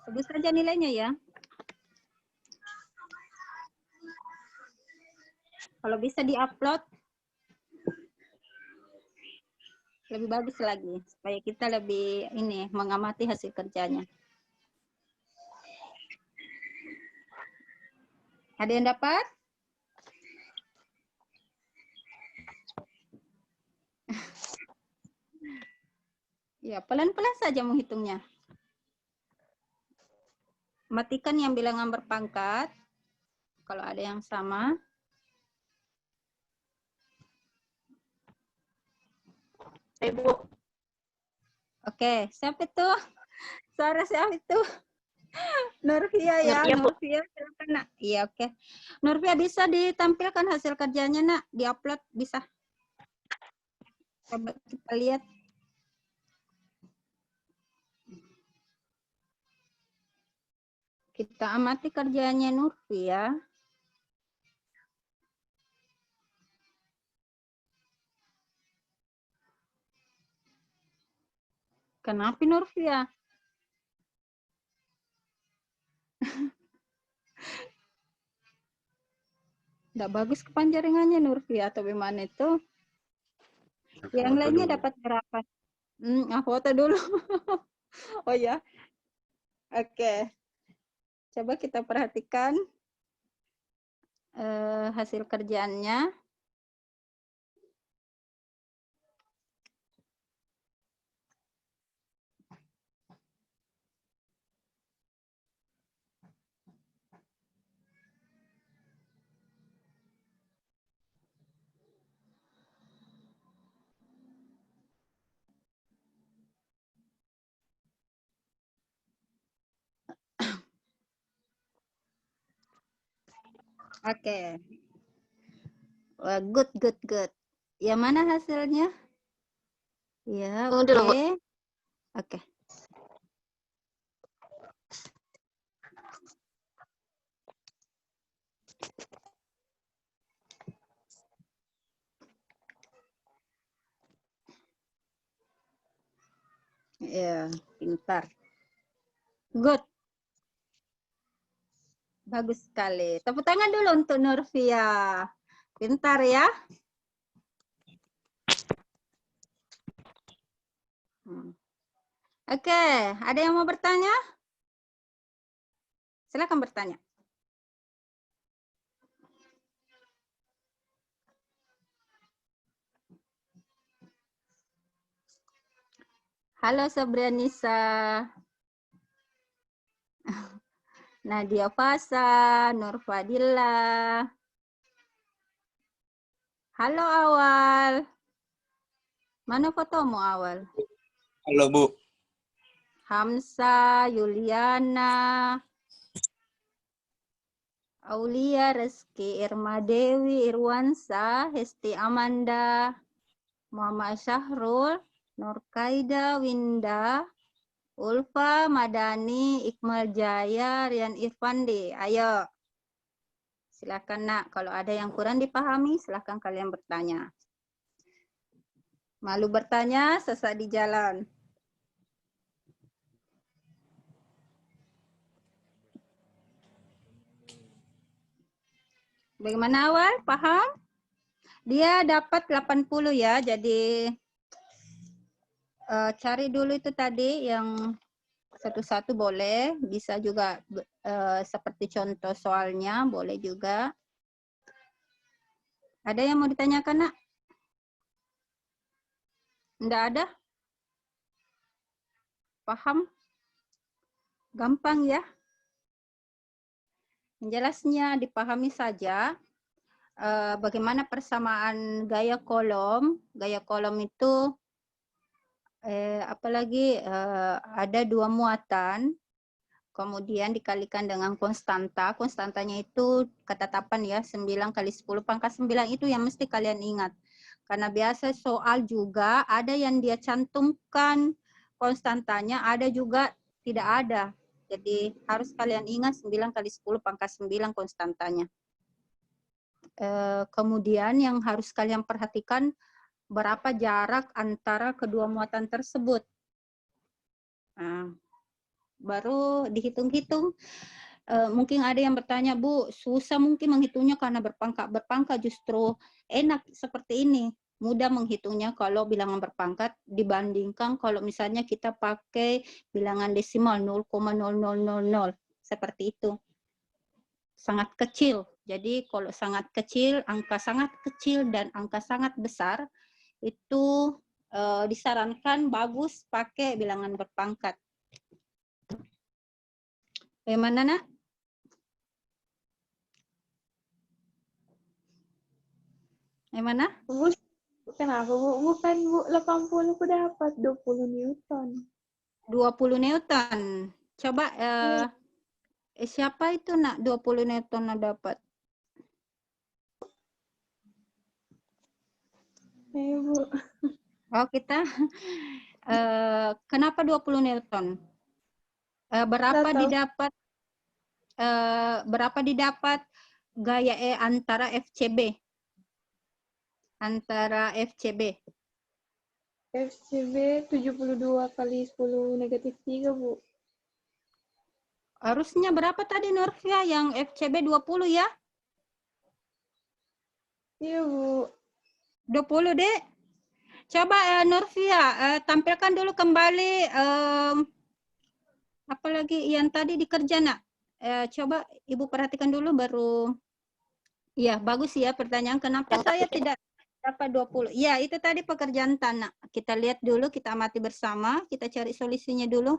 Sebut saja nilainya ya. Kalau bisa diupload lebih bagus lagi supaya kita lebih mengamati hasil kerjanya. Ada yang dapat? Ya, pelan-pelan saja menghitungnya. Matikan yang bilangan berpangkat. Kalau ada yang sama. Ibu. Oke, siapa itu? Suara siapa itu? Nurvia ya, Nurvia silakan nak. Iya oke. Nurvia bisa ditampilkan hasil kerjanya nak, diupload bisa. Coba kita lihat. Kita amati kerjanya Nurvia. Kenapa Nurvia? Nggak bagus kepanjaringannya Nurvia atau gimana itu? Yang lainnya dapat berapa? Foto dulu. Oh ya. Oke. Coba kita perhatikan hasil kerjaannya. Oke. Wah, good, good, good. Yang mana hasilnya? Ya, Tunggu dulu, Bu. oke. Oke. Ya, pintar. Good. Bagus sekali. Tepuk tangan dulu untuk Nurfia. Pintar ya. Oke, ada yang mau bertanya? Silakan bertanya. Halo Sabrianisa. Nadia Fasa, Nur Fadila. Halo Awal. Mana fotomu Awal? Halo, Bu. Hamsa, Yuliana, Aulia, Reski, Irma Dewi, Irwansa, Hesti Amanda, Muhammad Syahrul, Nur Kaida, Winda, Ulfa, Madani, Iqmal Jaya, Rian Irfandi. Ayo. Silakan nak, kalau ada yang kurang dipahami, silakan kalian bertanya. Malu bertanya, sesak di jalan. Bagaimana Awal? Paham? Dia dapat 80 ya, jadi cari dulu itu tadi yang satu-satu boleh, bisa juga seperti contoh soalnya, boleh juga. Ada yang mau ditanyakan nak? Enggak ada? Paham? Gampang ya? Menjelasnya dipahami saja. Bagaimana persamaan gaya kolom? Gaya kolom itu apalagi ada dua muatan, kemudian dikalikan dengan konstanta. Konstantanya itu ketetapan ya, 9 kali 10 pangkat 9 itu yang mesti kalian ingat. Karena biasa soal juga ada yang dia cantumkan konstantanya, ada juga tidak ada. Jadi harus kalian ingat 9 kali 10 pangkat 9 konstantanya. Kemudian yang harus kalian perhatikan berapa jarak antara kedua muatan tersebut. Nah, baru dihitung-hitung. Mungkin ada yang bertanya, Bu, susah mungkin menghitungnya karena berpangkat justru enak seperti ini. Mudah menghitungnya kalau bilangan berpangkat dibandingkan kalau misalnya kita pakai bilangan desimal 0,0000 seperti itu. Sangat kecil. Jadi kalau sangat kecil, angka sangat kecil dan angka sangat besar itu disarankan bagus pakai bilangan berpangkat. Bagaimana nak? Bagaimana? Bu, kenapa Bu? Bukan Bu, 80 aku dapat 20 Newton. 20 Newton. Coba siapa itu nak 20 Newton nak dapat? Ayo Bu. Oh kita kenapa 20 Newton? Berapa Tahu. didapat berapa didapat gaya E antara FCB? Antara FCB. FCB 72 kali 10 negatif 3 Bu. Harusnya berapa tadi Nurfia yang FCB 20 ya? Iya Bu. 20 Dek. Coba Nurfia tampilkan dulu kembali apalagi yang tadi dikerja nak. Coba Ibu perhatikan dulu baru. Iya, bagus ya pertanyaan kenapa saya tidak dapat 20. Ya, itu tadi pekerjaan tanah. Kita lihat dulu, kita amati bersama, kita cari solusinya dulu.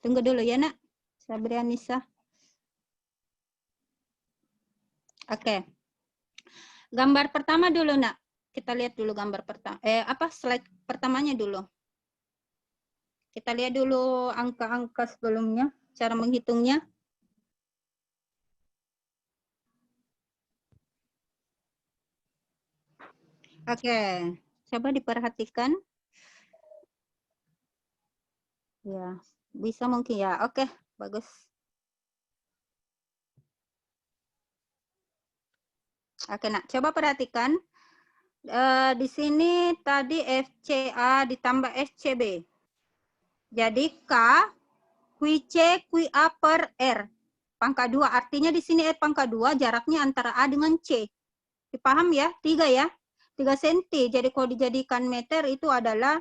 Tunggu dulu ya, Nak. Sabrianisa. Oke. Gambar pertama dulu, Nak. Kita lihat dulu gambar pertama. Slide pertamanya dulu. Kita lihat dulu angka-angka sebelumnya, cara menghitungnya. Oke, coba diperhatikan. Ya, bisa mungkin ya. Oke, bagus. Oke, nak, coba perhatikan. Di sini tadi FCA ditambah FCB. Jadi K, QC, QA per R. Pangkat 2. Artinya di sini R pangkat 2 jaraknya antara A dengan C. Dipaham ya? 3 ya. 3 cm. Jadi kalau dijadikan meter itu adalah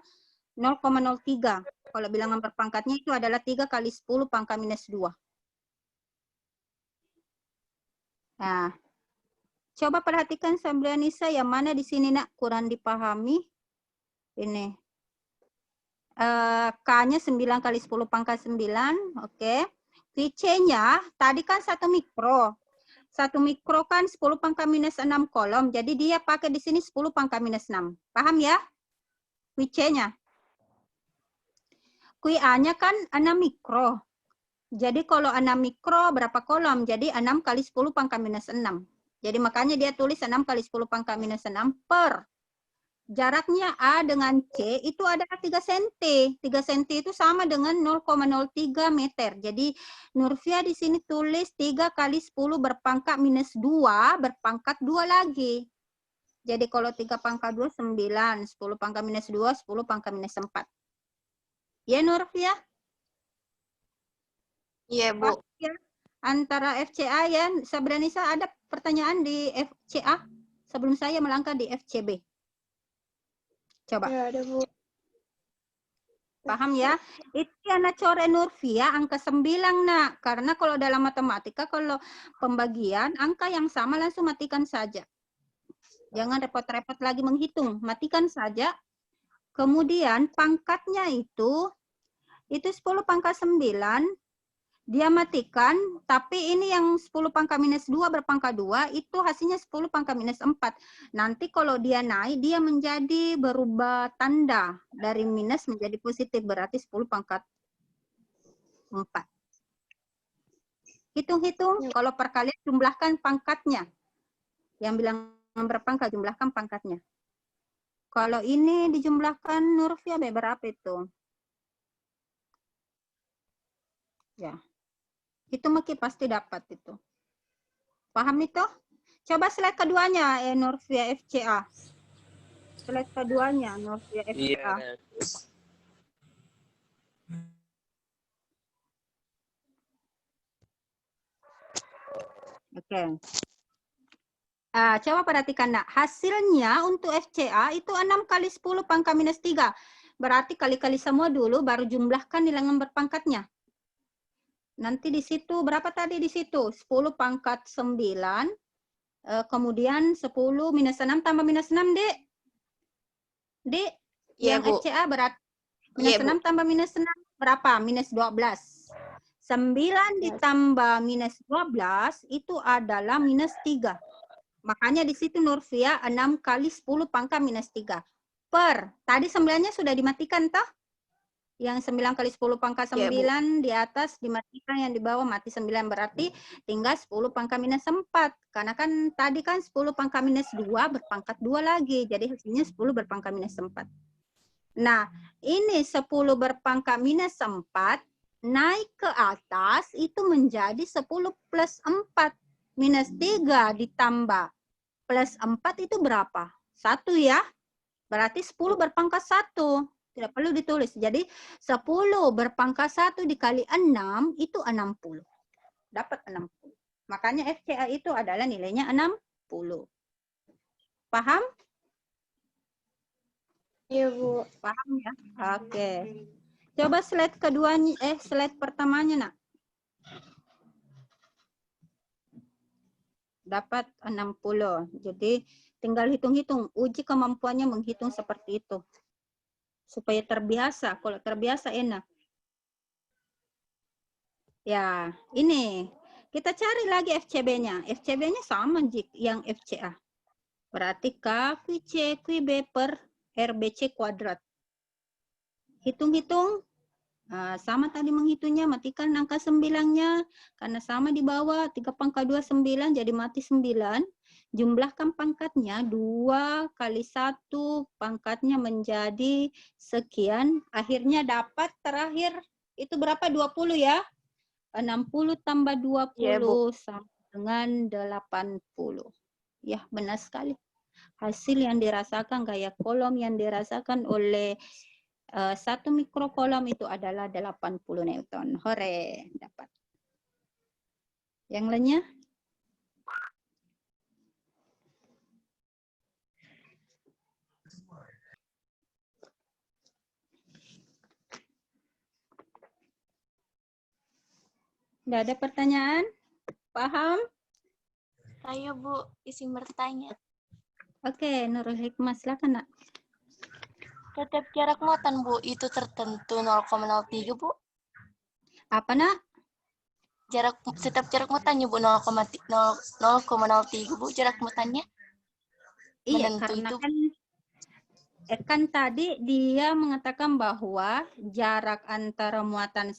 0,03. Kalau bilangan berpangkatnya itu adalah 3 kali 10 pangkat minus 2. Nah, coba perhatikan Sabrianisa yang mana di sini nak kurang dipahami. Ini. K-nya 9 kali 10 pangkat 9. Oke. VC-nya tadi kan 1 mikro. 1 mikro kan 10 pangkat minus 6 kolom. Jadi dia pakai di sini 10 pangkat minus 6. Paham ya? VC-nya. QA-nya kan 6 mikro. Jadi kalau 6 mikro berapa kolom? Jadi 6 kali 10 pangkat minus 6. Jadi makanya dia tulis 6 kali 10 pangkat minus 6 per. Jaraknya A dengan C itu adalah 3 cm. 3 cm itu sama dengan 0,03 meter. Jadi Nurfia di sini tulis 3 kali 10 berpangkat minus 2 berpangkat 2 lagi. Jadi kalau 3 pangkat 2, 9. 10 pangkat minus 2, 10 pangkat minus 4. Ya Nurfia? Iya, Bu. Ya. Antara FCA ya. Sabrianisa ada pertanyaan di FCA sebelum saya melangkah di FCB. Coba. Ya, ada Bu. Paham ya? Itu anak core Nurfia angka 9 nak. Karena kalau dalam matematika kalau pembagian angka yang sama langsung matikan saja. Jangan repot-repot lagi menghitung. Matikan saja. Kemudian pangkatnya itu 10 pangkat 9. Dia matikan, tapi ini yang 10 pangkat minus 2 berpangkat 2, itu hasilnya 10 pangkat minus 4. Nanti kalau dia naik, dia menjadi berubah tanda. Dari minus menjadi positif, berarti 10 pangkat 4. Hitung-hitung, kalau perkalian jumlahkan pangkatnya. Yang bilangan berpangkat, jumlahkan pangkatnya. Kalau ini dijumlahkan, Nurfia berapa itu? Ya. Itu mungkin pasti dapat itu. Paham itu? Coba slide keduanya, Nurfia FCA. Slide keduanya, Nurfia FCA. Iya. Oke. Coba perhatikan, nak. Hasilnya untuk FCA itu 6 kali 10 pangkat minus 3. Berarti kali-kali semua dulu, baru jumlahkan nilai berpangkatnya. Nanti di situ, berapa tadi di situ? 10 pangkat 9, kemudian 10 minus 6 tambah minus 6, Dek. Dek, Iya, yang Bu. FCA berarti minus Iya, 6 tambah minus 6, berapa? Minus 12. 9 ditambah minus 12 itu adalah minus 3. Makanya di situ Nurfia 6 kali 10 pangkat minus 3. Per, tadi 9-nya sudah dimatikan toh? Yang 9 kali 10 pangkat 9 Iya, Bu. di atas dimatikan, yang di bawah mati 9. Berarti tinggal 10 pangkat minus 4. Karena kan tadi kan 10 pangkat minus 2 berpangkat 2 lagi. Jadi hasilnya 10 berpangkat minus 4. Nah, ini 10 berpangkat minus 4 naik ke atas itu menjadi 10 plus 4. Minus 3 ditambah plus 4 itu berapa? 1 ya. Berarti 10 berpangkat 1. Tidak perlu ditulis. Jadi 10 berpangkat 1 dikali 6 itu 60. Dapat 60. Makanya FCA itu adalah nilainya 60. Paham? Iya, Bu. Paham ya? Oke. Coba slide keduanya, slide pertamanya, nak. Dapat 60. Jadi tinggal hitung-hitung. Uji kemampuannya menghitung seperti itu. Supaya terbiasa. Kalau terbiasa enak. Ya, ini. Kita cari lagi FCB-nya. FCB-nya sama yang FCA. Berarti K, QC, QB per RBC kuadrat. Hitung-hitung. Sama tadi menghitungnya, matikan angka 9-nya. Karena sama di bawah, 3 pangkat 2, 9, jadi mati 9. Jumlahkan pangkatnya, 2 kali 1, pangkatnya menjadi sekian. Akhirnya dapat terakhir, itu berapa? 20 ya? 60 tambah 20 Iya, Bu. sama dengan 80. Ya, benar sekali. Hasil yang dirasakan, gaya kolom yang dirasakan oleh 1 mikrokolom itu adalah 80 Newton. Hore, dapat. Yang lainnya? Tidak ada pertanyaan? Paham? Ayo, Bu, izin bertanya. Oke, Nurul Hikmah, silakan, Nak. Setiap jarak muatan, Bu, itu tertentu 0,03, Bu. Apa, Nak? Setiap jarak muatannya, Bu, 0,03, Bu, jarak muatannya. Iya, Menentu karena itu. kan tadi dia mengatakan bahwa jarak antara muatan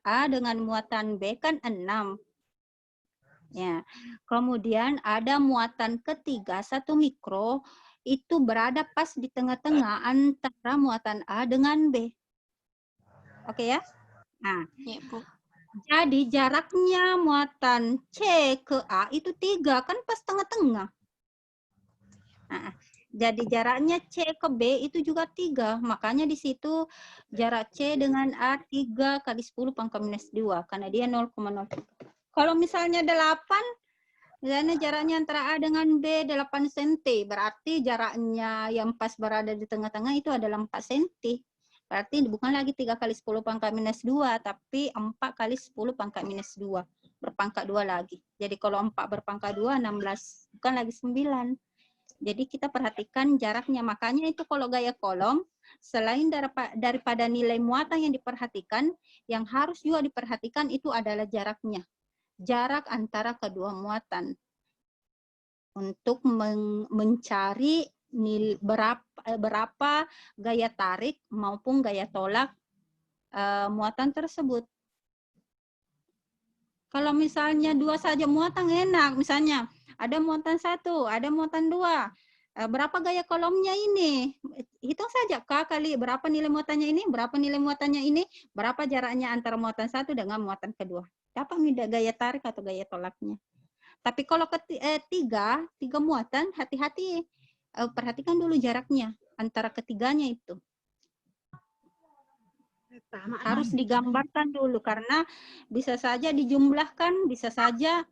A dengan muatan B kan 6. Ya. Kemudian ada muatan ketiga 1 mikro itu berada pas di tengah-tengah antara muatan A dengan B. Oke ya? Nah, Iya, Bu. jadi jaraknya muatan C ke A itu 3, kan pas tengah-tengah. Nah, jadi jaraknya C ke B itu juga 3. Makanya di situ jarak C dengan A 3 kali 10 pangkat minus 2. Karena dia 0,03. Kalau misalnya 8, misalnya jaraknya antara A dengan B 8 cm. Berarti jaraknya yang pas berada di tengah-tengah itu adalah 4 cm. Berarti bukan lagi 3 kali 10 pangkat minus 2, tapi 4 kali 10 pangkat minus 2. Berpangkat 2 lagi. Jadi kalau 4 berpangkat 2, 16. Bukan lagi 9. Jadi kita perhatikan jaraknya. Makanya itu kalau gaya kolom, selain daripada nilai muatan yang diperhatikan, yang harus juga diperhatikan itu adalah jaraknya. Jarak antara kedua muatan. Untuk mencari berapa gaya tarik maupun gaya tolak muatan tersebut. Kalau misalnya 2 saja muatan enak, misalnya ada muatan 1, ada muatan 2. Berapa gaya kolomnya ini? Hitung saja K kali berapa nilai muatannya ini, berapa nilai muatannya ini, berapa jaraknya antara muatan 1 dengan muatan kedua. Dapat gaya tarik atau gaya tolaknya. Tapi kalau tiga muatan, hati-hati. Perhatikan dulu jaraknya antara ketiganya itu. Harus digambarkan dulu karena bisa saja dijumlahkan, bisa saja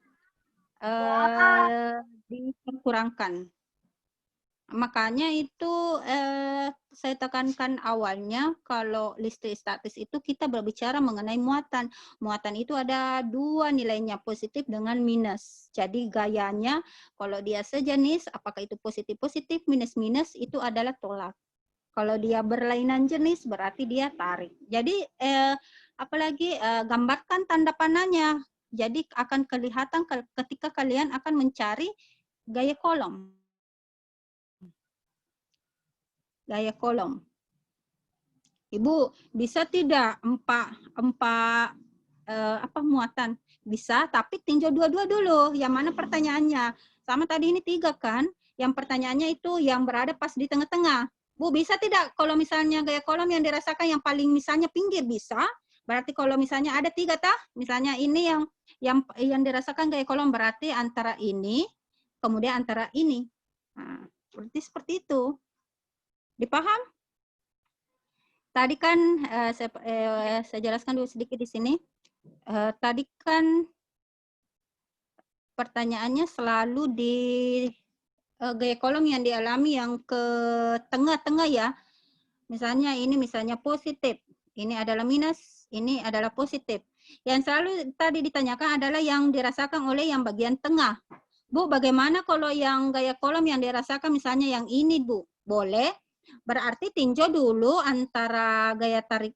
dikurangkan. Makanya itu saya tekankan awalnya kalau listrik statis itu kita berbicara mengenai muatan. Muatan itu ada 2 nilainya, positif dengan minus. Jadi gayanya kalau dia sejenis, apakah itu positif-positif, minus-minus, itu adalah tolak. Kalau dia berlainan jenis berarti dia tarik. Jadi apalagi gambarkan tanda panahnya. Jadi akan kelihatan ketika kalian akan mencari gaya kolom. Gaya kolom. Ibu, bisa tidak empat muatan? Bisa, tapi tinjau dua-dua dulu. Yang mana pertanyaannya? Sama tadi ini 3 kan? Yang pertanyaannya itu yang berada pas di tengah-tengah. Bu, bisa tidak kalau misalnya gaya kolom yang dirasakan yang paling misalnya pinggir? Bisa. Berarti kalau misalnya ada 3 tah? Misalnya ini yang dirasakan gaya kolom berarti antara ini, kemudian antara ini. Nah, berarti seperti itu. Dipaham? Tadi kan saya jelaskan dulu sedikit di sini. Tadi kan pertanyaannya selalu di gaya kolom yang dialami yang ke tengah-tengah ya. Misalnya ini misalnya positif, ini adalah minus, ini adalah positif. Yang selalu tadi ditanyakan adalah yang dirasakan oleh yang bagian tengah. Bu, bagaimana kalau yang gaya kolom yang dirasakan misalnya yang ini, Bu? Boleh. Berarti tinjau dulu antara gaya tarik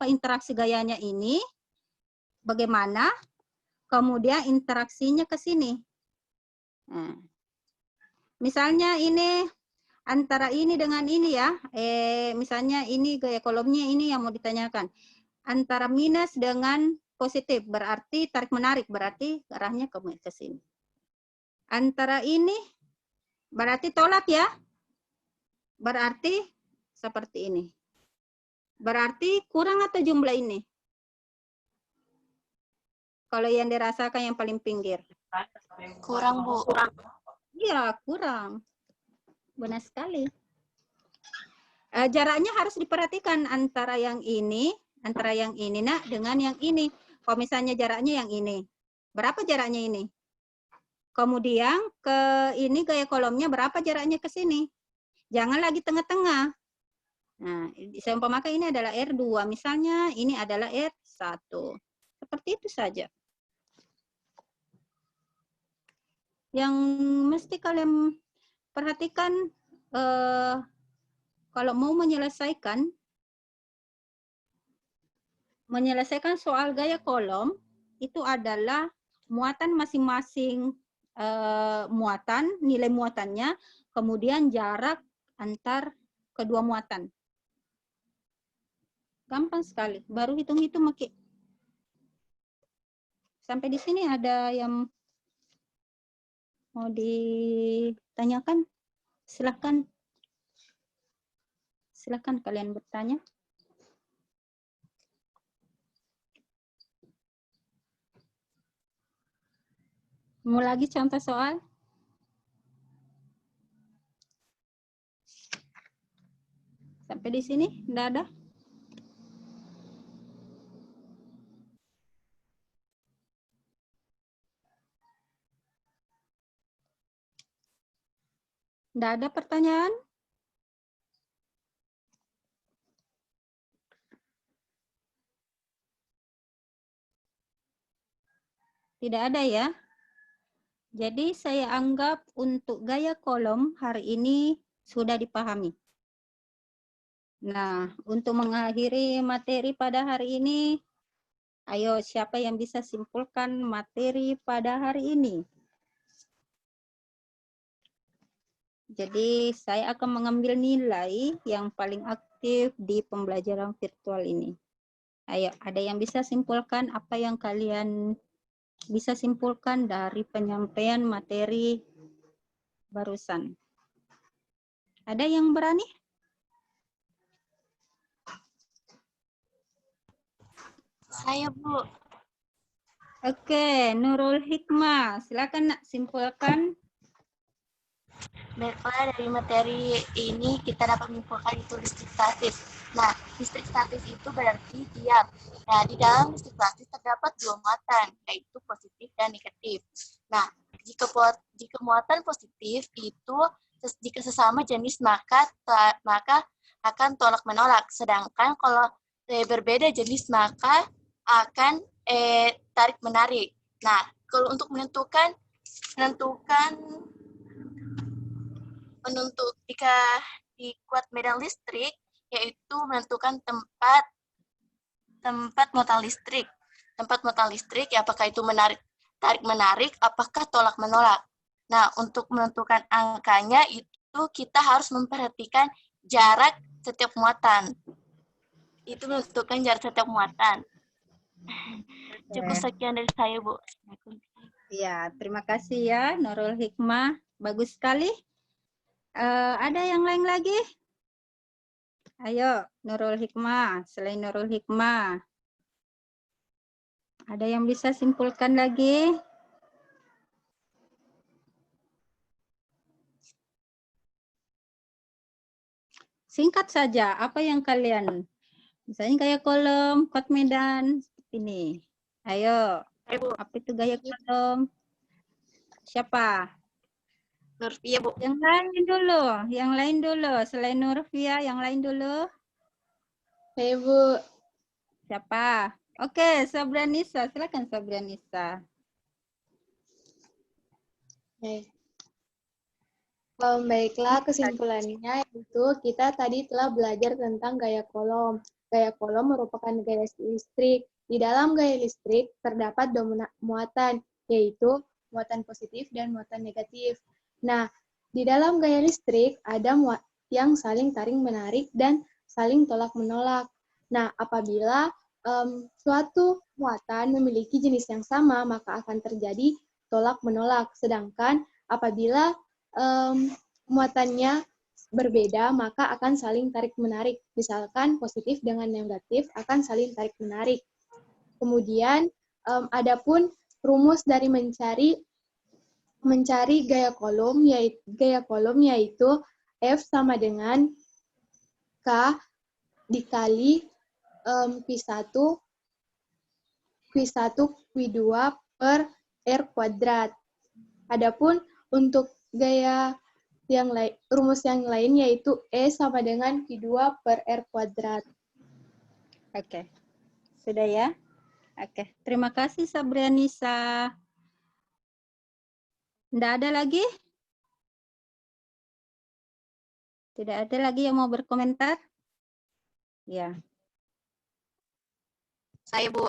interaksi gayanya ini bagaimana, kemudian interaksinya ke sini. Nah, misalnya ini antara ini dengan ini ya. Misalnya ini gaya kolomnya ini yang mau ditanyakan. Antara minus dengan positif berarti tarik menarik, berarti arahnya ke sini. Antara ini berarti tolak ya. Berarti seperti ini. Berarti kurang atau jumlah ini? Kalau yang dirasakan yang paling pinggir. Kurang, Bu. Iya, kurang. Benar sekali. Jaraknya harus diperhatikan antara yang ini nak dengan yang ini. Kalau misalnya jaraknya yang ini. Berapa jaraknya ini? Kemudian ke ini gaya kolomnya berapa jaraknya ke sini? Jangan lagi tengah-tengah. Nah, saya umpamakan ini adalah R2, misalnya ini adalah R1. Seperti itu saja. Yang mesti kalian perhatikan kalau mau menyelesaikan soal gaya kolom itu adalah muatan masing-masing muatan, nilai muatannya, kemudian jarak antar kedua muatan. Gampang sekali. Baru hitung-hitung Maki. Sampai di sini ada yang mau ditanyakan? Silakan. Silakan kalian bertanya. Mau lagi contoh soal? Sampai di sini? Tidak ada? Tidak ada pertanyaan? Tidak ada ya? Jadi saya anggap untuk gaya kolom hari ini sudah dipahami. Nah, untuk mengakhiri materi pada hari ini, ayo siapa yang bisa simpulkan materi pada hari ini? Jadi saya akan mengambil nilai yang paling aktif di pembelajaran virtual ini. Ayo, ada yang bisa simpulkan apa yang kalian bisa simpulkan dari penyampaian materi barusan? Ada yang berani? Saya, Bu. Oke, Nurul Hikmah, silakan nak simpulkan. Baiklah, dari materi ini kita dapat menyimpulkan itu listrik statis. Nah, listrik statis itu berarti diam. Nah, di dalam listrik statis terdapat dua muatan, yaitu positif dan negatif. Nah, jika muatan positif itu jika sesama jenis maka akan tolak menolak. Sedangkan kalau berbeda jenis maka akan tarik menarik. Nah, kalau untuk menentukan jika di kuat medan listrik, yaitu menentukan tempat muatan listrik. Tempat muatan listrik, ya, apakah itu tarik menarik, apakah tolak menolak. Nah, untuk menentukan angkanya itu kita harus memperhatikan jarak setiap muatan. Itu menentukan jarak setiap muatan. Cukup sekian dari saya, Bu. Ya, terima kasih ya Nurul Hikmah. Bagus sekali. Ada yang lain lagi? Ayo, Nurul Hikmah. Selain Nurul Hikmah, ada yang bisa simpulkan lagi? Singkat saja, apa yang kalian, misalnya gaya kolom, kuat medan, seperti ini. Ayo, apa itu gaya kolom? Siapa? Nurfia, Bu. Yang lain dulu. Selain Nurfia, yang lain dulu. Saya, Bu. Siapa? Oke, Sabranisa. Silakan Sabranisa. Baiklah, kesimpulannya itu kita tadi telah belajar tentang gaya kolom. Gaya kolom merupakan gaya listrik. Di dalam gaya listrik terdapat dua muatan, yaitu muatan positif dan muatan negatif. Nah, Di dalam gaya listrik ada yang saling tarik-menarik dan saling tolak-menolak. Nah, apabila suatu muatan memiliki jenis yang sama, maka akan terjadi tolak-menolak. Sedangkan apabila muatannya berbeda, maka akan saling tarik-menarik. Misalkan positif dengan negatif akan saling tarik-menarik. Kemudian, adapun rumus dari mencari gaya kolom yaitu F sama dengan K dikali Q1 Q2 per R kuadrat. Adapun untuk gaya yang lain, rumus yang lain yaitu E sama dengan Q2 per R kuadrat. Oke. Sudah ya? Oke. Terima kasih Sabrianisa. Tidak ada lagi? Tidak ada lagi yang mau berkomentar? Ya. Saya, Bu.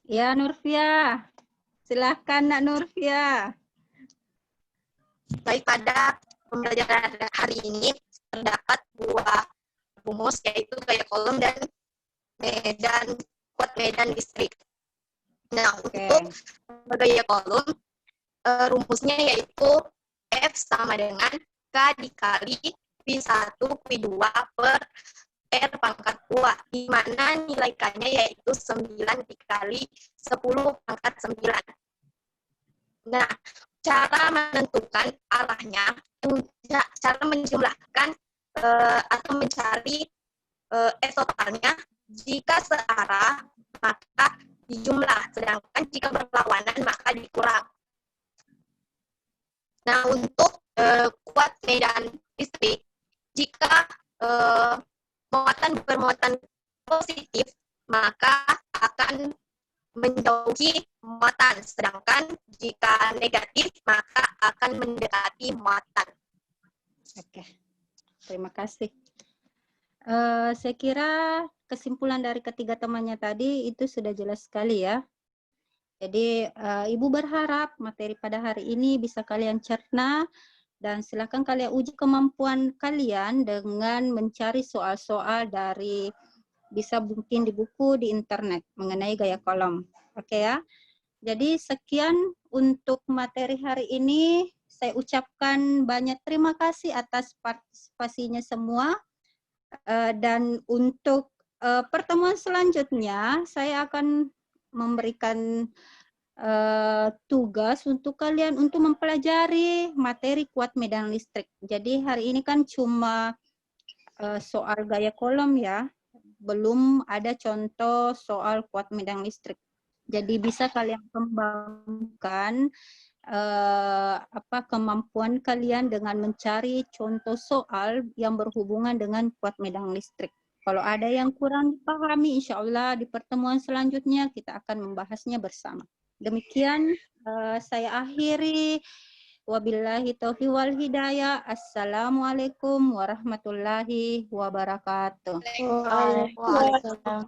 Ya, Nurfia. Silahkan, Nak Nurfia. Baik, pada pembelajaran hari ini terdapat dua rumus, yaitu gaya kolom dan kuat medan listrik. Nah, untuk gaya kolom, rumusnya yaitu F sama dengan K dikali Q1 Q2 per R pangkat 2, di mana nilai K-nya yaitu 9 dikali 10 pangkat 9. Nah, cara menentukan arahnya, cara menjumlahkan atau mencari S totalnya, jika searah maka dijumlah, sedangkan jika berlawanan maka dikurang. Nah, untuk kuat medan listrik, jika bermuatan positif maka akan menjauhi muatan, sedangkan jika negatif maka akan mendekati muatan. Oke, terima kasih. Saya kira kesimpulan dari ketiga temannya tadi itu sudah jelas sekali ya. Jadi Ibu berharap materi pada hari ini bisa kalian cerna dan silakan kalian uji kemampuan kalian dengan mencari soal-soal dari bisa mungkin di buku, di internet mengenai gaya kolom. Oke ya. Jadi sekian untuk materi hari ini. Saya ucapkan banyak terima kasih atas partisipasinya semua. Dan untuk pertemuan selanjutnya saya akan memberikan tugas untuk kalian untuk mempelajari materi kuat medan listrik. Jadi hari ini kan cuma soal gaya kolom ya, belum ada contoh soal kuat medan listrik. Jadi bisa kalian kembangkan kemampuan kalian dengan mencari contoh soal yang berhubungan dengan kuat medan listrik. Kalau ada yang kurang dipahami, insya Allah di pertemuan selanjutnya kita akan membahasnya bersama. Demikian saya akhiri. Wabillahi taufiq wal hidayah. Assalamualaikum warahmatullahi wabarakatuh. Waalaikumsalam.